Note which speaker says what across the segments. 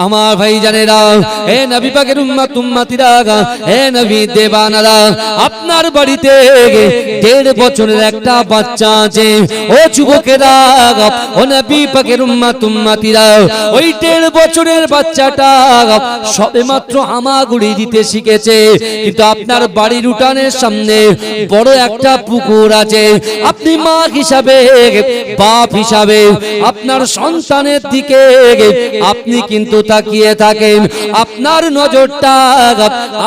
Speaker 1: আমার ভাই জানেরা, হে নবী পাকের উম্মত উম্মতিরা, হে নবী দেবানারা, আপনার বাড়িতে 1.5 বছরের একটা বাচ্চা আছে। ও যুবকেরা, ও নবী পাকের উম্মত উম্মতিরা, ওই 1.5 বছরের বাচ্চাটা সবেমাত্র হামাগুড়ি দিতে শিখেছে। কিন্তু আপনার বাড়ির উঠানের সামনে বড় একটা পুকুর আছে। আপনি মা হিসাবে, বাপ হিসাবে আপনার সন্তানের দিকে আপনি কিন্তু তাকিয়ে থাকেন। আপনার নজরটা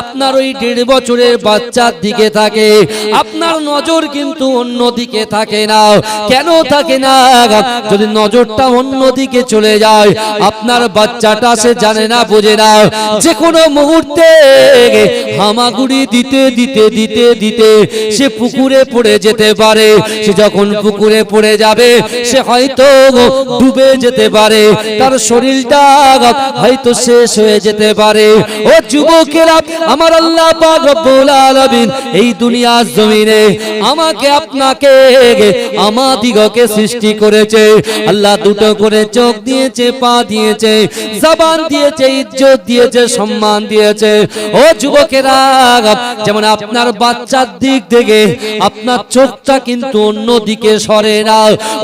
Speaker 1: আপনার ওই 1.5 বছরের বাচ্চার দিকে থাকে, আপনার নজর কিন্তু অন্য দিকে থাকে না। কেন থাকে না? যদি নজরটা অন্য দিকে চলে যায়, আপনার বাচ্চাটা সে জানে না, বোঝে না, যে কোনো মুহূর্তে হামাগুড়ি দিতে দিতে দিতে দিতে সে পুকুরে পড়ে যেতে পারে। সে যখন পুকুরে পড়ে যাবে, সে হয়তো ডুবে যেতে পারে, তার শরীরটা হয়তো শেষ হয়ে যেতে পারে। ও যুবকেরা, আমার আল্লাহ পাক রব্বুল আলামিন এই দুনিয়ার জমিনে আমাকে আপনাকে আমাদিগকে সৃষ্টি করেছে। আল্লাহ দুটো করে চোখ দিয়েছে, পা দিয়েছে, জবান দিয়েছে, ইজ্জত দিয়েছে, সম্মান দিয়েছে। ও যুবকেরা, যেমন আপনার বাচ্চার দিক থেকে আপনার চোখটা কিন্তু অন্য দিকে সরে না।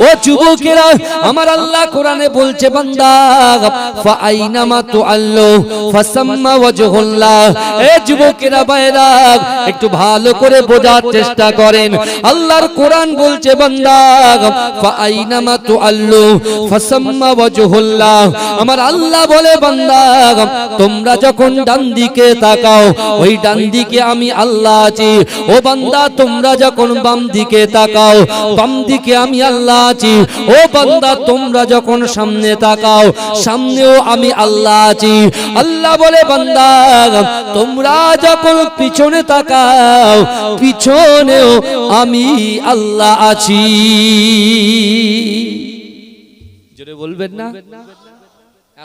Speaker 1: ও যুবকেরা, আমার আল্লাহ কোরআনে বলছে, বান্দা ফাআইনামা তুআল্লু ফাসাম্মা ওয়াজহুল্লাহ। এ যুবকেরা ভাইরা, একটু ভালো করে বোঝার চেষ্টা করেন। আল্লাহর কোরআন বলছে, বান্দা ফাআইনামা তুআল্লু ফাসাম্মা ওয়াজহুল্লাহ। আমার আল্লাহ বলে, বান্দা তোমরা যখন ডান দিকে তাকাও, ওই ডান দিকে আমি আল্লাহ আছি। ও বান্দা, তোমরা যখন বাম দিকে তাকাও, বাম দিকে আমি আল্লাহ আছি। ও বান্দা, তোমরা যখন সামনে তাকাও, সামনেও আমি আল্লাহ আছি। আল্লাহ বলে, বান্দা তোমরা যখন পিছনে তাকাও, পিছনেও আমি আল্লাহ আছি। জোরে বলবেন না?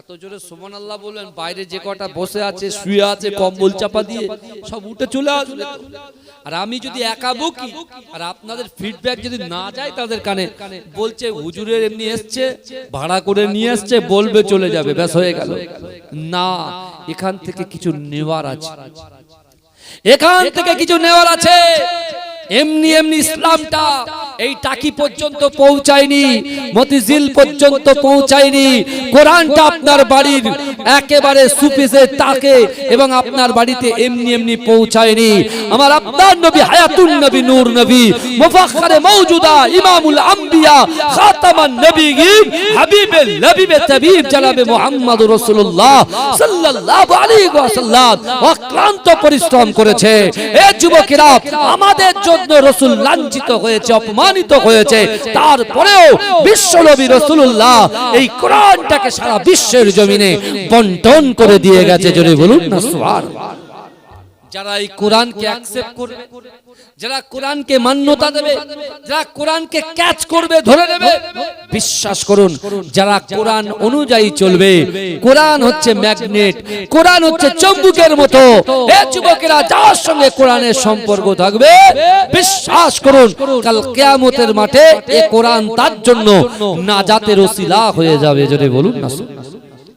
Speaker 1: এত জোরে সুবহানাল্লাহ বললেন, বাইরে যে কটা বসে আছে, শুয়ে আছে, কম্বল চাপা দিয়ে সব উঠে চলে আসবে। আর আমি যদি একা বকি আর আপনাদের ফিডব্যাক যদি না যায় তাদের কানে, বলছে হুজুরের এমনি এসছে, ভাড়া করে নিয়ে এসছে, বলবে চলে যাবে, ব্যাস হয়ে গেল। না, এখান থেকে কিছু নেওয়ার আছে, এখান থেকে কিছু নেওয়ার আছে। এমনি এমনি ইসলামটা এই টাকি পর্যন্ত পৌঁছায়নি, মতিঝিল পর্যন্ত পৌঁছায়নি। কোরআনটা আপনার বাড়ির একেবারে সুপিসে তাকে এবং আপনার বাড়িতে এমনি এমনি পৌঁছায়নি। আমার আপনার নবী হায়াতুন নবী, নূর নবী, মুফাখখারে মাওজুদা, ইমামুল আম্বিয়া, খাতামান নবিয়্যিন, হাবিবে লবিবে তাবিব জনাবে মুহাম্মদুর রাসূলুল্লাহ সাল্লাল্লাহু আলাইহি ওয়াসাল্লাম অক্লান্ত পরিশ্রম করেছে। এ যুবকেরা, আমাদের জন্য রাসূল লাঞ্ছিত হয়েছে, অপমানিত হয়েছে, তারপরেও বিশ্বনবী রাসূলুল্লাহ এই কোরআনটাকে সারা বিশ্বের জমিনে বন্টন করে দিয়ে গেছে। জোরে বলুন না সুবহানাল্লাহ। যারা এই কোরআনকে অ্যাকসেপ্ট করবে, যারা কোরআনকে মান্যতা দেবে, যারা কোরআনকে ক্যাচ করবে, ধরে নেবে, বিশ্বাস করুন, যারা কোরআন অনুযায়ী চলবে, কোরআন হচ্ছে ম্যাগনেট, কোরআন হচ্ছে চুম্বকের মতো। এই যুবকেরা, যার সঙ্গে কোরআনের সম্পর্ক থাকবে, বিশ্বাস করুন, কাল কিয়ামতের মাঠে এই কোরআন তার জন্য নাজাতের ওসিলা হয়ে যাবে। জোরে বলুন না।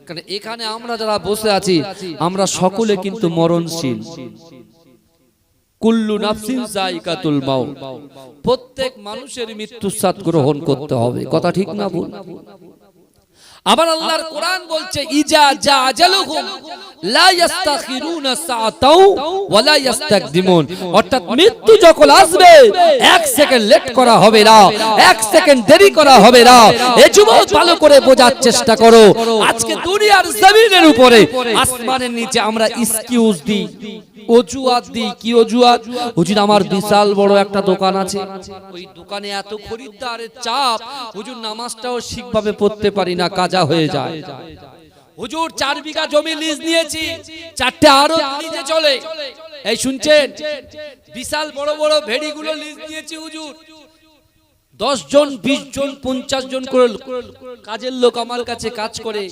Speaker 1: কারণ এখানে আমরা যারা বসে আছি, আমরা সকলে কিন্তু মরণশীল। কুল্লু নাফসিন যায়িকাতুল মাউত, প্রত্যেক মানুষের মৃত্যুর স্বাদ গ্রহণ করতে হবে। কথা ঠিক না ভুল? আবার আল্লাহর কোরআন বলছে, ইজা জা আজালুহুম লা ইস্তাখিরুনা সাআতাও ওয়া লা ইস্তাকদিমুন। অর্থাৎ মৃত্যু যখন আসবে, 1 সেকেন্ড লেট করা হবে না, 1 সেকেন্ড দেরি করা হবে না। এই যুবক, ভালো করে বোঝার চেষ্টা করো। আজকে দুনিয়ার জমিনের উপরে, আসমানের নিচে আমরা এক্সকিউজ দিই, অজুহাত দিই। কি অজুহাত? হুজুর, আমার বিশাল বড় একটা দোকান আছে, ওই দোকানে এত খরিদ্দারের চাপ, হুজুর নামাজটাও ঠিকভাবে পড়তে পারি না, কাজা হয়ে যায়। হুজুর 4 বিঘা জমি লিজ নিয়েছি, 4টে আরো লিজে চলে। এই শুনছেন? বিশাল বড় বড় ভেড়িগুলো লিজ নিয়েছি হুজুর, 10 জন, 20 জন, 50 জন করে কাজের লোক আমার কাছে কাজ করে,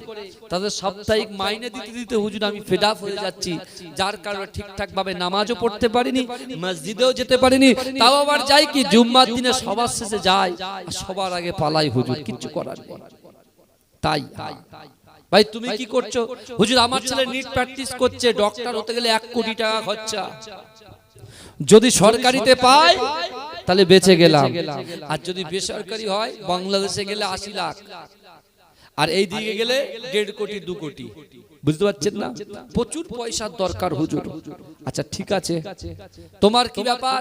Speaker 1: তাদের সাপ্তাহিক মাইনে দিতে দিতে হুজুর আমি ফেড আপ হয়ে যাচ্ছি। যার কারণে ঠিকঠাক ভাবে নামাজও পড়তে পারিনি, মসজিদেও যেতে পারিনি। তাও আবার যাই কি, জুম্মার দিনে সবার শেষে যাই, সবার আগে পালাই হুজুর, কিচ্ছু করার নেই। তাই ভাই তুমি কি করছো? হুজুর আমার ছেলে নিট প্র্যাকটিস করছে, ডক্টর হতে গেলে 1 কোটি টাকা খরচা, যদি সরকারিতে পায় তাহলে বেঁচে গেলাম, আর যদি বেসরকারি হয় বাংলাদেশে গেলে 80 লাখ, আর এই দিকে গেলে 1.5 কোটি 2 কোটি। বুঝতে পারছেন না? প্রচুর পয়সার দরকার হুজুর। আচ্ছা ঠিক আছে, তোমার কি ব্যাপার?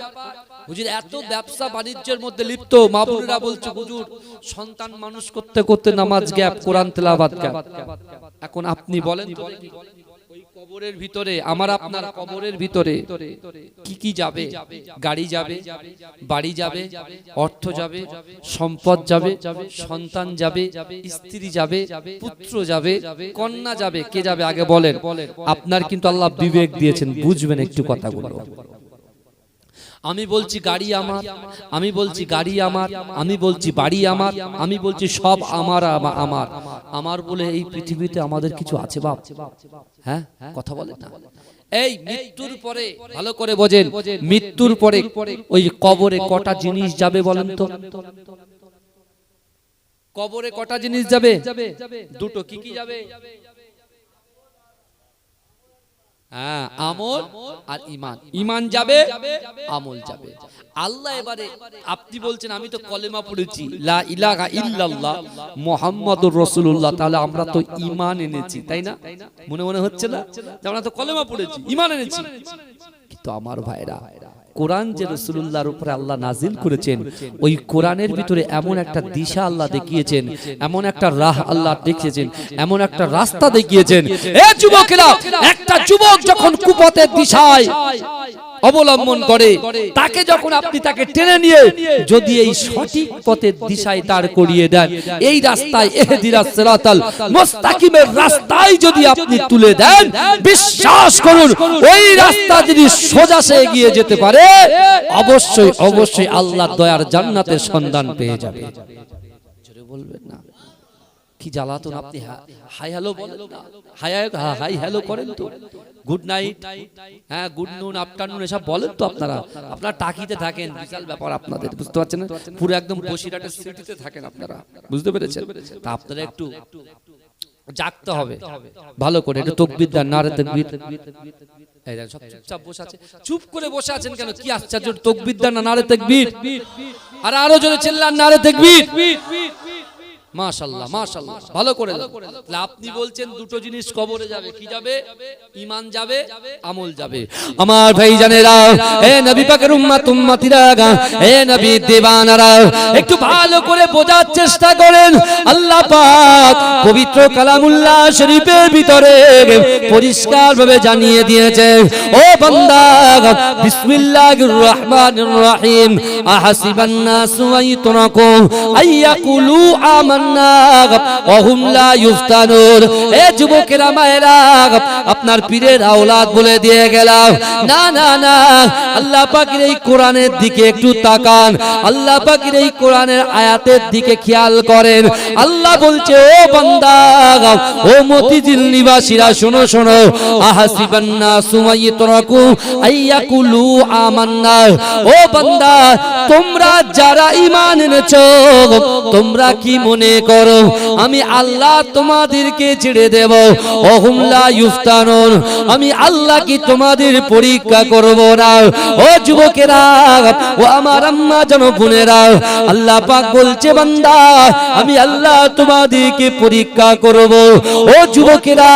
Speaker 1: হুজুর এত ব্যবসা বাণিজ্যের মধ্যে লিপ্ত, মা বোনেরা বলছে হুজুর সন্তান মানুষ করতে করতে নামাজ গ্যাপ, কোরআন তেলাওয়াত গ্যাপ। এখন আপনি বলেন তো, ওই কবরের ভিতরে, আমার আপনার কবরের ভিতরে কি কি যাবে? গাড়ি যাবে, বাড়ি যাবে, অর্থ যাবে, সম্পদ যাবে, সন্তান যাবে, স্ত্রী যাবে, পুত্র যাবে, কন্যা যাবে, কে যাবে আগে বলেন? আপনার কিন্তু আল্লাহ বিবেক দিয়েছেন, বুঝবেন একটু কথাগুলো। আমি বলছি গাড়ি আমার, আমি বলছি গাড়ি আমার, আমি বলছি বাড়ি আমার, আমি বলছি সব আমার আমার আমার বলে এই পৃথিবীতে আমাদের কিছু আছে বাপ? হ্যাঁ, কথা বলেন না। এই মৃত্যুর পরে ভালো করে বোঝেন, মৃত্যুর পরে ওই কবরে কটা জিনিস যাবে বলেন তো? কবরে কটা জিনিস যাবে? দুটো। কি কি যাবে? হ্যাঁ, আমল আর ঈমান। ঈমান যাবে, আমল যাবে। আল্লাহ এবারে আপনি বলছেন আমি তো কলেমা পড়েছি লা ইলাহা ইল্লাল্লাহ মুহাম্মাদুর রাসূলুল্লাহ, তাহলে আমরা তো ঈমান এনেছি, তাই না? মনে মনে হচ্ছে না যে আমরা তো কলেমা পড়েছি, ঈমান এনেছি? কিন্তু আমার ভাইরা, কোরআন যে রাসূলুল্লাহর উপরে আল্লাহ নাজিল করেছেন, ওই কোরআনের ভিতরে এমন একটা দিশা আল্লাহ দেখিয়েছেন, এমন একটা রাহ আল্লাহ দেখিয়েছেন, এমন একটা রাস্তা দেখিয়েছেন। এ যুবকেরা, একটা যুবক যখন কুপথের দিশায় অবলম্বন করে, তাকে যখন আপনি তাকে টেনে নিয়ে যদি এই সঠিক পথের দিশায় দাঁড় করিয়ে দেন, এই রাস্তায় ইহদিনাস সিরাতাল মুস্তাকিমের রাস্তায় যদি আপনি তুলে দেন, বিশ্বাস করুন ওই রাস্তা যদি সোজা সে এগিয়ে যেতে পারে, অবশ্যই অবশ্যই আল্লাহর দয়ার জান্নাতের সন্ধান পেয়ে যাবে। জোরে বলবেন না? কি জ্বালাতন! আপনি হাই হ্যালো বলেন না, হাই হ্যালো করেন তো, গুড নাইট, হ্যাঁ গুড নুন, আফটারনুন এসব বলেন তো আপনারা। আপনারা টাকিতে থাকেন, বিশাল ব্যাপার আপনাদের, বুঝতে পারছেন না? পুরো একদম বসিরহাটের সিটিতে থাকেন আপনারা, বুঝতে পেরেছেন? তা আপনারা একটু জাগতে হবে ভালো করে, একটু তাকবীর দেন, নারে তাকবীর। এই দেখেন সব চুপচাপ বসে আছে, চুপ করে বসে আছেন কেন? কি আশ্চর্য! তাকবীর দেন না, নারে তাকবীর। আর আরো জোরে চিল্লান, নারে তাকবীর। মাশাআল্লাহ মাশাআল্লাহ, ভালো করে। তাহলে আপনি বলছেন দুটো জিনিস কবরে যাবে, কি যাবে? ঈমান যাবে, আমল যাবে। আমার ভাইজানেরা, এ নবী পাকের উম্মত উম্মতিরা, এ নবী দিওয়ানারা, একটু ভালো করে বোঝার চেষ্টা করেন। আল্লাহ পাক পবিত্র কালামুল্লাহ শরীফের ভিতরে পরিষ্কার ভাবে জানিয়ে দিয়েছে, ও বান্দা, বিসমিল্লাহির রহমানির রহিম, আহাসিবান নাসু আইতরাকু আইয়াকুলু আমান্না ওয়া হুম লা ইফতানুন। এ যুবকেরা, মায়েরা, আপনার পীরের আওলাদ বলে দিয়ে গেলাম, না না না, আল্লাহ পাকের এই কোরআনের দিকে একটু তাকান, আল্লাহ পাকের এই কোরআনের আয়াতের দিকে খেয়াল করেন। আল্লাহ বলছে, ও বান্দা, ও মতিঝিল নিবাসীরা, শোনো শোনো, আহাসিবান নাসু আইতরাকু আইয়াকুলু আমান্না। ও বান্দা, তোমরা যারা ঈমান এনেছো, তোমরা কি মনে করো আমি আল্লাহ তোমাদেরকে ছেড়ে দেব? ওয়া হুম লা ইফতানুন, আমি আল্লাহ কি তোমাদের পরীক্ষা করব না? ও যুবকেরা, ও আমার আম্মা জান বোনেরা, আল্লাহ পাক বলছে, বান্দা, আমি আল্লাহ তোমাদেরকে পরীক্ষা করব। ও যুবকেরা,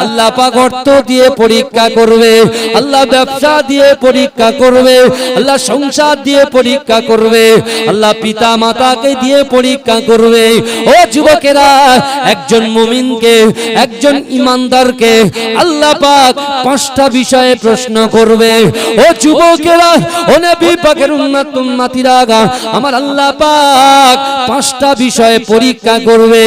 Speaker 1: আল্লাহ পাক অর্থ দিয়ে পরীক্ষা করবে, আল্লাহ ব্যবসা দিয়ে পরীক্ষা করবে, আল্লাহ সংসার দিয়ে পরীক্ষা করবে, আল্লাহ পিতা মাতাকে দিয়ে পরীক্ষা করবে। ও যুবকেরা, একজন মুমিনকে, একজন ঈমানদারকে আল্লাহ পাক 5টা বিষয়ে প্রশ্ন করবে। ও যুবকেরা, ও নবী পাকের উম্মত উম্মতিরা, আমার আল্লাহ পাক 5টা বিষয়ে পরীক্ষা করবে।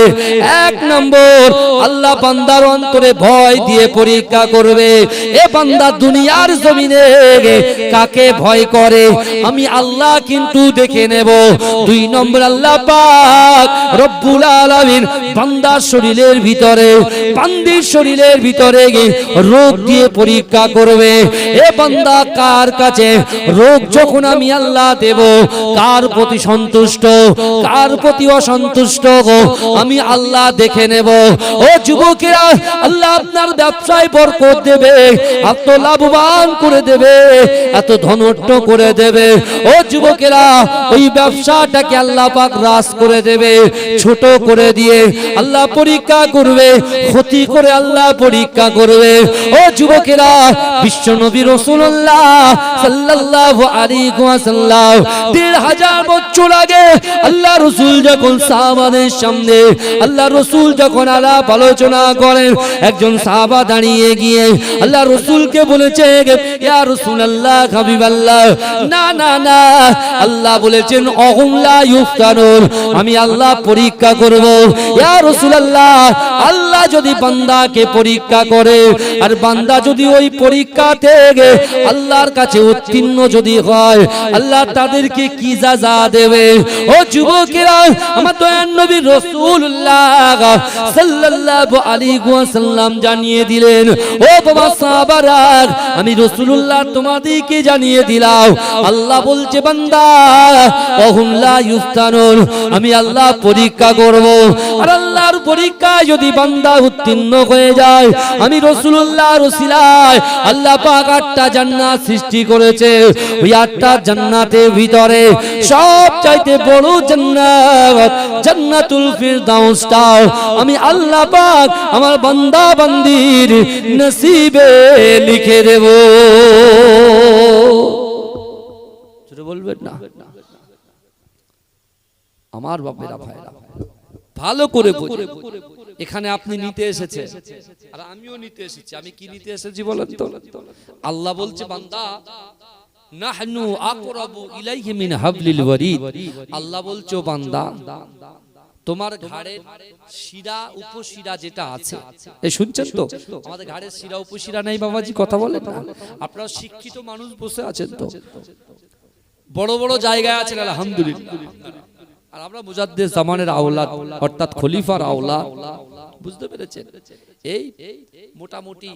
Speaker 1: 1 নম্বর, আল্লাহ বান্দার অন্তরে ভয় দিয়ে পরীক্ষা করবে। এ বান্দা, দুনিয়ার জমিনে কাকে ভয় করে আমি আল্লাহ কিন্তু দেখে নেব। 2 নম্বর, আল্লাহ পাক রব্বুল আলামিন বান্দার শরীরের ভিতরে, বান্দির শরীরের ভিতরে রোগ দিয়ে পরীক্ষা করবে। এ বান্দা কার কাছে রোগ যখন আমি আল্লাহ দেব, কার প্রতি সন্তুষ্ট, কার প্রতি অসন্তুষ্ট আমি আল্লাহ দেখে নেব। ও যুবকেরা, আল্লাহ আপনার ব্যবসায় বরকত দেবে, এত লাভবান করে দেবে, এত ধনট্য করে দেবে। ও যুবকেরা, ওই ব্যবসাটাকে আল্লাহ পাক রাস করে দেবে, ছোট করে দিয়ে আল্লাহ পরীক্ষা করবে, ক্ষতি করে আল্লাহ পরীক্ষা করবে। ও যুবকেরা, বিশ্বনবী রাসূলুল্লাহ সাল্লাল্লাহু আলাইহি ওয়াসাল্লাম ১৫০০ বছর আগে আল্লাহ রাসূল যখন সাহাবাদের সামনে আল্লাহ রাসূল যখন আলাপ আলোচনা করেন, একজন সাহাবা দাঁড়িয়ে গিয়ে আল্লাহ রাসূলকে বলেছে, ইয়া রাসূলুল্লাহ, হাবিবাল্লাহ, না না না, আল্লাহ বলেছেন অহুম লা ইফতানুন, আমি আল্লাহ পরীক্ষা করব। ইয়া রাসূলুল্লাহ, আল্লাহ যদি বান্দাকে পরীক্ষা করে আর বান্দা যদি ওই পরীক্ষা থেকে আল্লাহর কাছে উত্তীর্ণ যদি হয়, আল্লাহ তাদেরকে কি সাজা দেবে? ও যুবকেরা, আমার দয়ার নবী রাসূলুল্লাহ সাল্লাল্লাহু আলাইহি ওয়াসাল্লাম জানিয়ে দিলেন, ও বাবা সাহাবারা, আমি রাসূলুল্লাহ তোমাদেরকে জানিয়ে দিলাম, আল্লাহ বলছে বান্দা অহুম লা ইফতানুন, আমি আল্লাহ পরীক্ষা করব। আর আল্লাহর পরীক্ষায় যদি বান্দা উত্তীর্ণ হয়ে যায়, আমি রাসূলুল্লাহর ওসিলায় আল্লাহ পাক ৮টা জান্নাত সৃষ্টি করেছে। ওই ৮টা জান্নাতের ভিতরে সবচাইতে বড় জান্নাত জান্নাতুল ফিরদাউসটা আমি আল্লাহ পাক আমার বান্দা বান্দির নসিবে লিখে দেব। জোরে বলবেন না? আমার বাপেরা ভাইরা ভালো করে বুঝে, এখানে আপনি নিতে এসেছেন আর আমিও নিতে এসেছি। আমি কি নিতে এসেছি বলেন তো? আল্লাহ বলছে বান্দা নাহনু আকরাবু ইলাইহি মিন হাবলিল ওয়ারিদ, আল্লাহ বলছে বান্দা তোমার ঘাড়ের শিরা উপশিরা যেটা আছে, এই শুনছেন তো? আমাদের ঘাড়ের শিরা উপশিরা নাই বাবাজি, কথা বলেন না? আপনারা শিক্ষিত মানুষ বসে আছেন তো, বড় বড় জায়গায় আছেন আলহামদুলিল্লাহ, আর আমরা মুজাদ্দিদ জামানের আওলাদ অর্থাৎ খলিফার আওলাদ, বুঝতে পেরেছেন? এই মোটামুটি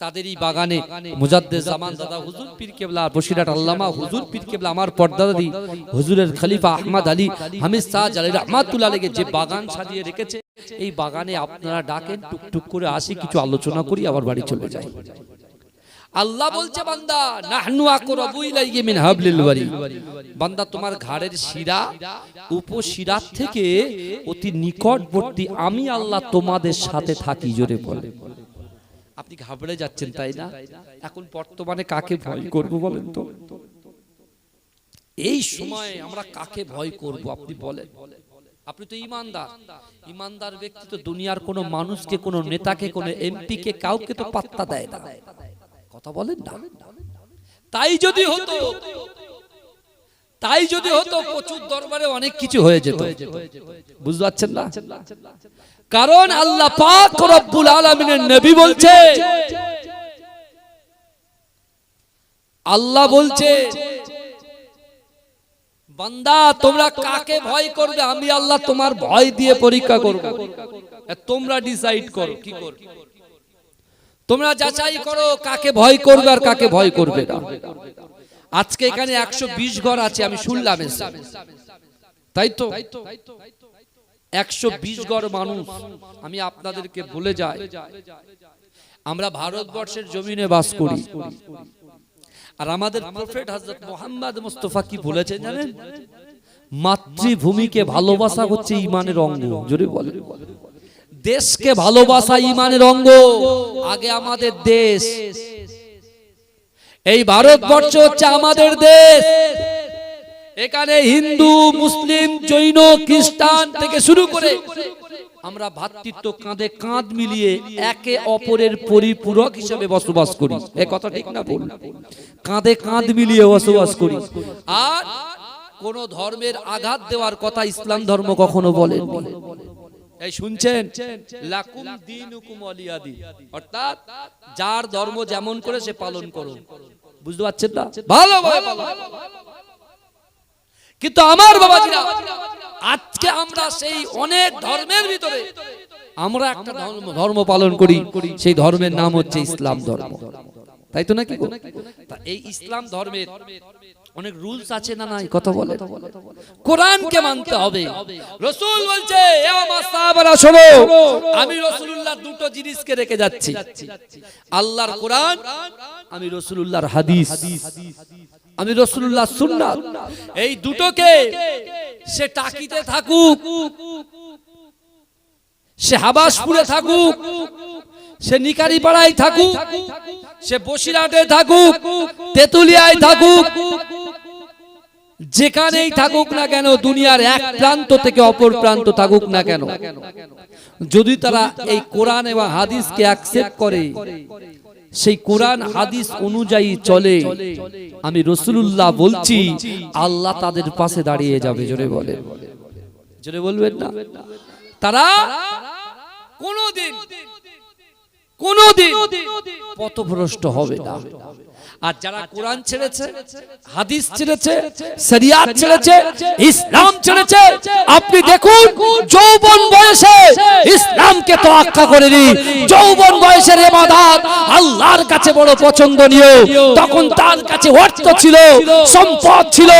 Speaker 1: তাদেরই বাগানে মুজাদ্দিদ জামান দাদা হুজুর পীর কেবলা বসিরহাট আল্লামা হুজুর পীর কেবলা আমার পর্দাদি হুজুরের খলিফা আহমদ আলী হামিদ শাহ জালালি রাহমাতুল্লাহ আলাইহি যে বাগান সাজিয়ে রেখেছে, এই বাগানে আপনারা ডাকেন, টুকটুক করে আসি, কিছু আলোচনা করি, আবার বাড়ি চলে যাই। আল্লাহ বলছে বান্দা নাহনু আকরাবু ইলাইহি মিন হাবলিল ওয়ারিদ, বান্দা তোমার ঘাড়ের শিরা উপশিরা থেকে অতি নিকটবর্তী আমি আল্লাহ তোমাদের সাথে থাকি। জোরে বলে। আপনি ঘাবড়ে যাচ্ছেন তাই না? এখন বর্তমানে কাকে ভয় করব বলেন তো? এই সময়ে আমরা কাকে ভয় করব আপনি বলেন? আপনি তো ইমানদার, ইমানদার ব্যক্তি তো দুনিয়ার কোনো মানুষকে, কোনো নেতাকে, কোনো এমপি কে, কাউকে তো পাত্তা দেয় না, কথা বলেন না? তাই যদি হতো প্রচুর দরবারে অনেক কিছু হয়ে যেত, বুঝতে পারছেন না? কারণ আল্লাহ পাক রব্বুল আলামিনের নবী বলছে, আল্লাহ বলছে বান্দা তোমরা কাকে ভয় করবে, আমি আল্লাহ তোমার ভয় দিয়ে পরীক্ষা করব। তোমরা ডিসাইড করো কি করবে, তোমরা যাচাই করো কাকে ভয় করবে আর কাকে ভয় করবে না। আজকে এখানে ১২০ ঘর আছে, আমি শুনলাম, তাই তো? ১২০ ঘর মানুষ। আমি আপনাদেরকে বলে যাই, আমরা ভারতবর্ষের জমিনে বাস করি, আর আমাদের প্রফেট হযরত মুহাম্মদ মুস্তাফা কি বলেছেন জানেন? মাতৃভূমিকে ভালোবাসা হচ্ছে ঈমানের অঙ্গ। জোরে বলেন। দেশকে ভালোবাসা ঈমানের অঙ্গ। আগে আমাদের দেশ, এই ভারতবর্ষ হচ্ছে আমাদের দেশ। এখানে হিন্দু, মুসলিম, জৈন, খ্রিস্টান থেকে শুরু করে আমরা ভ্রাতৃত্ব কাঁধে কাঁধ মিলিয়ে একে অপরের পরিপূরক হিসেবে বসবাস করি। এই কথা ঠিক না ভুল? কাঁধে কাঁধ মিলিয়ে বসবাস করি। আর কোন ধর্মের আঘাত দেওয়ার কথা ইসলাম ধর্ম কখনো বলেনি। এই শুনছেন? লাকুম দীনুকুম ওয়ালিয়া দীন, অর্থাৎ যার ধর্ম যেমন করে সে পালন করো। বুঝতে পারছেন না? ভালোভাবে পালন। কিন্তু আমার বাবাজিরা, আজকে আমরা সেই অনেক ধর্মের ভিতরে আমরা একটা ধর্ম পালন করি, সেই ধর্মের নাম হচ্ছে ইসলাম ধর্ম, তাই তো নাকি? এই ইসলাম ধর্মের অনেক রুলস আছে না নাই? কথা বলে, কোরআনকে মানতে হবে। রাসূল বলছে, এ আমার সাহাবারা শোনো, আমি রাসূলুল্লাহ দুটো জিনিসকে রেখে যাচ্ছি, আল্লাহর কোরআন, আমি রাসূলুল্লাহর হাদিস, আমি রাসূলুল্লাহর সুন্নাত। এই দুটোকে সে টাকিতে থাকুক, সে হাবাসপুরে থাকুক, সে নিকারি পাড়ায় থাকুক, সে বসিরহাটে থাকুক, তেতুলিয়ায় থাকুক, যেখানেই থাকুক না কেন, দুনিয়ার এক প্রান্ত থেকে অপর প্রান্ত থাকুক না কেন, যদি তারা এই কোরআন এবং হাদিসকে অ্যাকসেপ্ট করে, সেই কোরআন হাদিস অনুযায়ী চলে, আমি রাসূলুল্লাহ বলছি, আল্লাহ তাদের পাশে দাঁড়িয়ে যাবে। জোরে বলে, জোরে বলবেন না? তারা কোনোদিন পথভ্রষ্ট হবে না। আর যারা কোরআন ছেড়েছে, হাদিস ছেড়েছে, শরিয়াত ছেড়েছে, ইসলাম ছেড়েছে, আপনি দেখুন যৌবন বয়সে ইসলামকে তোয়াক্কা করেনি, যৌবন বয়সের ইবাদত আল্লাহর কাছে বড় পছন্দনীয়, তখন তার কাছে অর্থ ছিল, সম্পদ ছিল,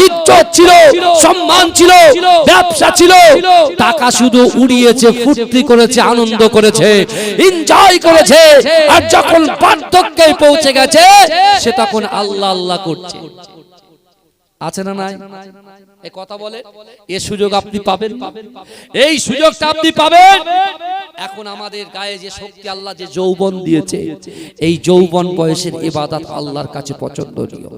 Speaker 1: ইজ্জত ছিল, সম্মান ছিল, ব্যবসা ছিল, টাকা শুধু উড়িয়েছে, ফুর্তি করেছে, আনন্দ করেছে, এনজয় করেছে। আর যখন বার্ধক্যে পৌঁছে গেছে, সে তখন আল্লাহ আল্লাহ করছে। আছে না নাই? এই কথা বলে, এই সুযোগ আপনি পাবেন, এই সুযোগটা আপনি পাবেন। এখন আমাদের গায়ে যে শক্তি আল্লাহ যে যৌবন দিয়েছে, এই যৌবন বয়সের ইবাদত আল্লাহর কাছে পছন্দনীয়।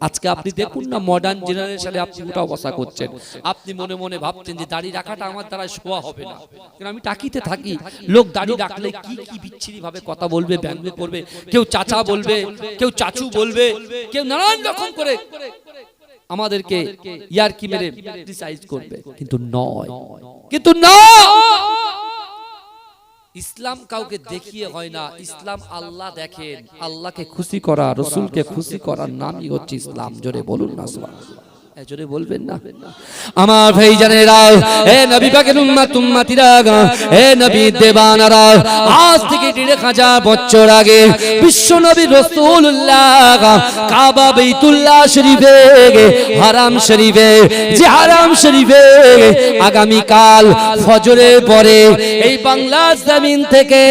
Speaker 1: আজকে আপনি দেখুন না, মডার্ন জেনারেশনে আপনি উঠা বসা করছেন, আপনি মনে মনে ভাবছেন যে দাড়ি রাখাটা আমার দ্বারা শোয়া হবে না, কারণ আমি টাকিতে থাকি, লোক দাড়ি রাখলে কি কি বিচ্ছিরি ভাবে কথা বলবে, ব্যঙ্গ করবে, কেউ চাচা বলবে, কেউ চাচু বলবে, কেউ নানান রকম করে আমাদেরকে ইয়ারকি মেরে ক্রিটিসাইজ করবে, কিন্তু নয়, কিন্তু না, ইসলাম কাউকে দেখিয়ে হয় না, ইসলাম আল্লাহ দেখেন, আল্লাহকে খুশি করা, রাসূলকে খুশি করার নামই হচ্ছে ইসলাম। জোরে বলুন না সুবহানাল্লাহ, জোরে বলবেন না? আমার ভাইজানেরা, হে নবী পাকের উম্মত উম্মতিরা, হে নবী দেবানারা, আজ থেকে ১৫০০ বছর আগে বিশ্ব নবী রাসূলুল্লাহ কাবা বাইতুল্লাহ শরীফে, হারাম শরীফে, যে হারাম শরীফে আগামী কাল ফজরের পরে এই বাংলা জমিন থেকে